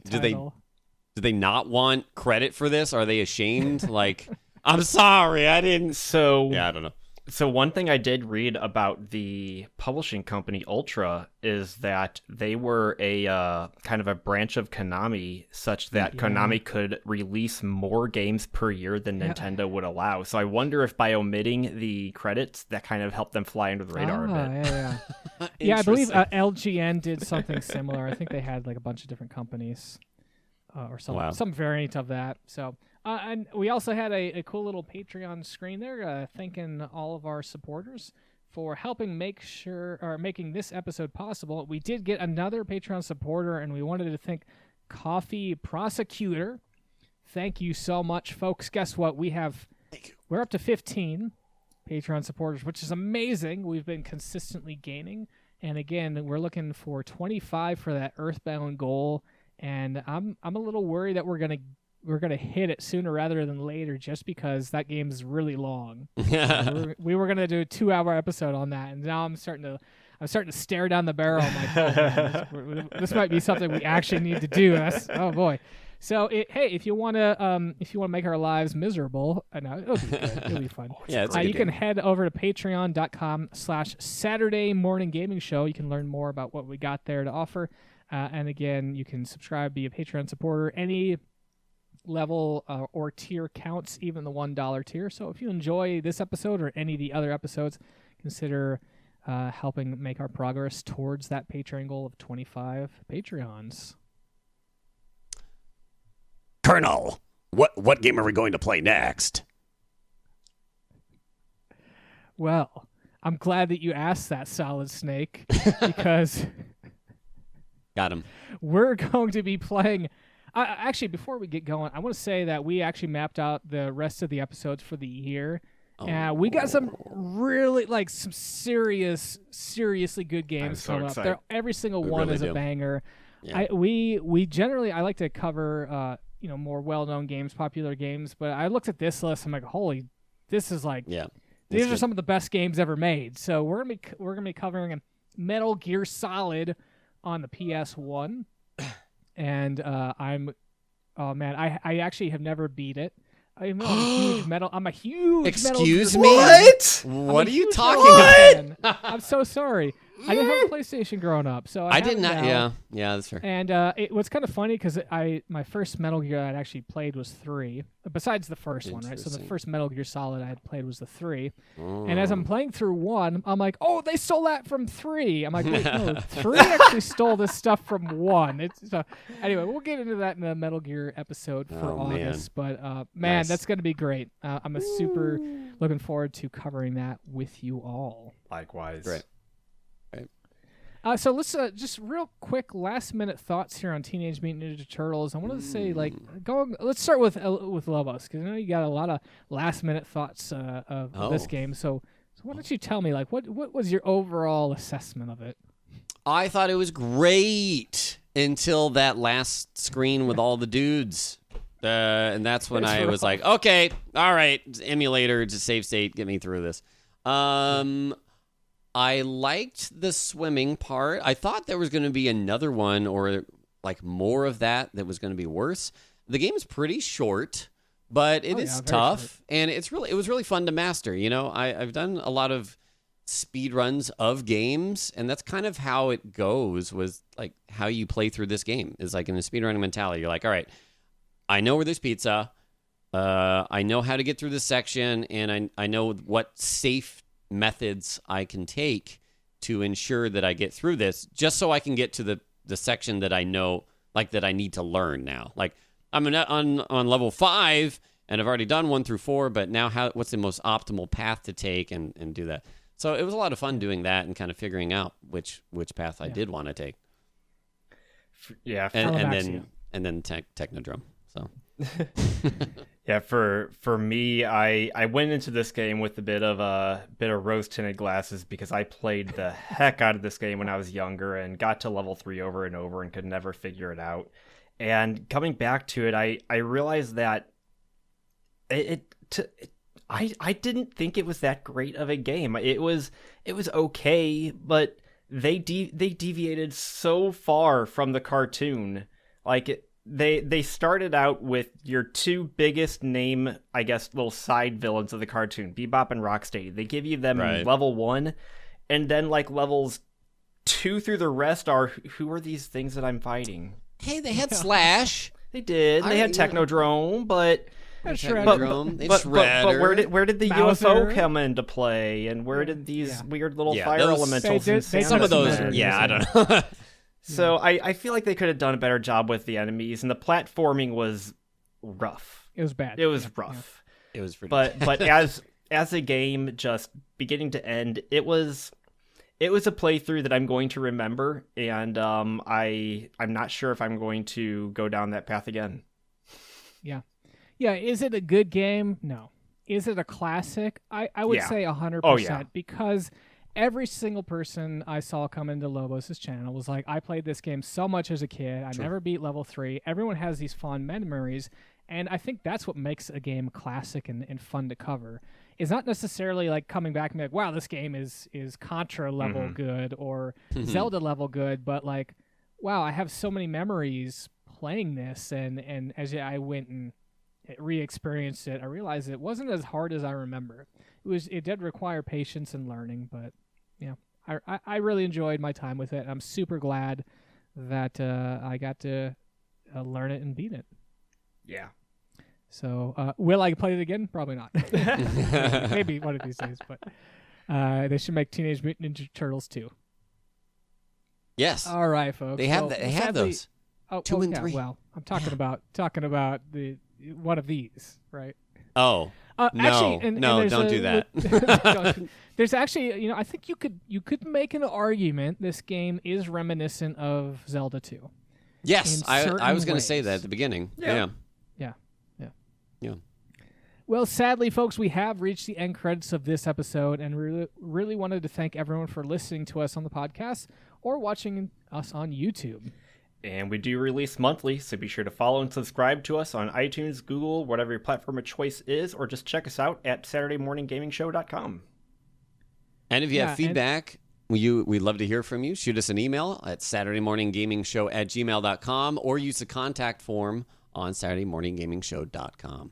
not want credit for this? Are they ashamed? Like, I'm sorry, I didn't. So yeah, I don't know. So one thing I did read about the publishing company Ultra is that they were a kind of a branch of Konami, such that Konami could release more games per year than Nintendo would allow. So I wonder if by omitting the credits, that kind of helped them fly under the radar a bit. Yeah, I believe LGN did something similar. I think they had like a bunch of different companies or some variant of that. So. And we also had a cool little Patreon screen there, thanking all of our supporters for helping making this episode possible. We did get another Patreon supporter, and we wanted to thank Coffee Prosecutor. Thank you so much, folks. Guess what? We're up to 15 Patreon supporters, which is amazing. We've been consistently gaining, and again, we're looking for 25 for that Earthbound goal. And I'm a little worried that we're gonna hit it sooner rather than later, just because that game is really long. We were gonna do a 2-hour episode on that, and now I'm starting to stare down the barrel. I'm like, oh, man, this might be something we actually need to do. Oh boy. So if you wanna make our lives miserable, no, it'll be good. It'll be fun. Yeah, you can head over to patreon.com/Saturday Morning Gaming Show. You can learn more about what we got there to offer, and again, you can subscribe, be a Patreon supporter. Any level or tier counts, even the $1 tier. So if you enjoy this episode or any of the other episodes, consider helping make our progress towards that Patreon goal of 25 Patreons. Colonel, what game are we going to play next? Well, I'm glad that you asked that, Solid Snake, because got him. We're going to be playing. Actually, before we get going, I want to say that we actually mapped out the rest of the episodes for the year. We got some really, some seriously good games coming up. Every single one is a banger. Yeah. We generally, I like to cover, more well-known games, popular games. But I looked at this list, I'm like, holy, this is these are some of the best games ever made. So we're gonna be covering Metal Gear Solid on the PS1. And I actually have never beat it. I'm a huge metal. Excuse me? What? What are you talking about? I'm so sorry. I didn't have a PlayStation growing up, so I did not. Yeah, that's fair. And it was kind of funny because my first Metal Gear I'd actually played was 3, besides the first one, right? So the first Metal Gear Solid I had played was the 3. And as I'm playing through 1, I'm like, oh, they stole that from 3. I'm like, wait, no, 3 actually stole this stuff from 1. Anyway, we'll get into that in the Metal Gear episode for August. Man. But nice. That's going to be great. I'm super looking forward to covering that with you all. Likewise. Great. So let's just real quick last-minute thoughts here on Teenage Mutant Ninja Turtles. I wanted to say, let's start with Lobos, because I know you got a lot of last-minute thoughts of this game. So why don't you tell me, what was your overall assessment of it? I thought it was great until that last screen with all the dudes. And that's when I was like, okay, all right, emulator, just save state, get me through this. I liked the swimming part. I thought there was going to be another one, or like more of that was going to be worse. The game's pretty short, but it is tough, short. And it was really fun to master. You know, I've done a lot of speed runs of games, and that's kind of how it goes, was like how you play through this game is like in a speedrunning mentality. You're like, all right, I know where there's pizza, I know how to get through this section, and I know what safe methods I can take to ensure that I get through this, just so I can get to the section that I know, like, that I need to learn now. Like, I'm on level 5, and I've already done 1 through 4, but now what's the most optimal path to take and do that? So it was a lot of fun doing that and kind of figuring out which path I did want to take. Yeah, and then Technodrome. So yeah, for me, I went into this game with a bit of rose tinted glasses because I played the heck out of this game when I was younger and got to level 3 over and over and could never figure it out. And coming back to it, I realized that I didn't think it was that great of a game. It was okay, but they deviated so far from the cartoon. Like, they started out with your 2 biggest name, I guess, little side villains of the cartoon, Bebop and Rocksteady. They give you them in level 1, and then like levels 2 through the rest are, who are these things that I'm fighting? Hey, they had Slash. They did. They had Technodrome, but Technodrome. But where did the UFO come into play, and where did these weird little fire elementals and some of those? I don't know. So I feel like they could have done a better job with the enemies, and the platforming was rough. It was bad. It was rough. It was pretty but as a game, just beginning to end, it was a playthrough that I'm going to remember, and I'm not sure if I'm going to go down that path again. Yeah, is it a good game? No. Is it a classic? I would say 100%, because every single person I saw come into Lobos' channel was like, I played this game so much as a kid. I never beat level 3. Everyone has these fond memories, and I think that's what makes a game classic and fun to cover. It's not necessarily like coming back and be like, wow, this game is Contra level good or Zelda level good, but like, wow, I have so many memories playing this, and as I went and re-experienced it, I realized it wasn't as hard as I remember. It did require patience and learning, but yeah, I really enjoyed my time with it. I'm super glad that I got to learn it and beat it. Yeah. So will I play it again? Probably not. Maybe one of these days, but they should make Teenage Mutant Ninja Turtles 2. Yes. All right, folks. They have they have those. 2 and 3. Well, I'm talking about the one of these, right? Oh. No, don't do that. There's actually, I think you could make an argument this game is reminiscent of Zelda 2. Yes, I was going to say that at the beginning. Yeah. Well, sadly, folks, we have reached the end credits of this episode, and really wanted to thank everyone for listening to us on the podcast or watching us on YouTube. And we do release monthly, so be sure to follow and subscribe to us on iTunes, Google, whatever your platform of choice is, or just check us out at SaturdayMorningGamingShow.com. And if you have feedback, we'd love to hear from you. Shoot us an email at SaturdayMorningGamingShow@gmail.com or use the contact form on SaturdayMorningGamingShow.com.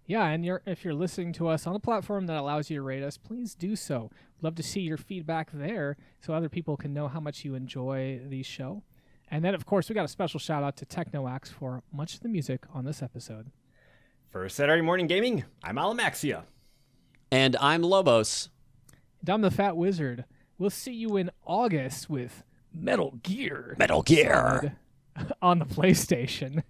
Yeah, and if you're listening to us on a platform that allows you to rate us, please do so. We'd love to see your feedback there so other people can know how much you enjoy the show. And then, of course, we got a special shout-out to Technoax for much of the music on this episode. For Saturday Morning Gaming, I'm Alamaxia. And I'm Lobos. And I'm the Fat Wizard. We'll see you in August with Metal Gear. Metal Gear. On the PlayStation.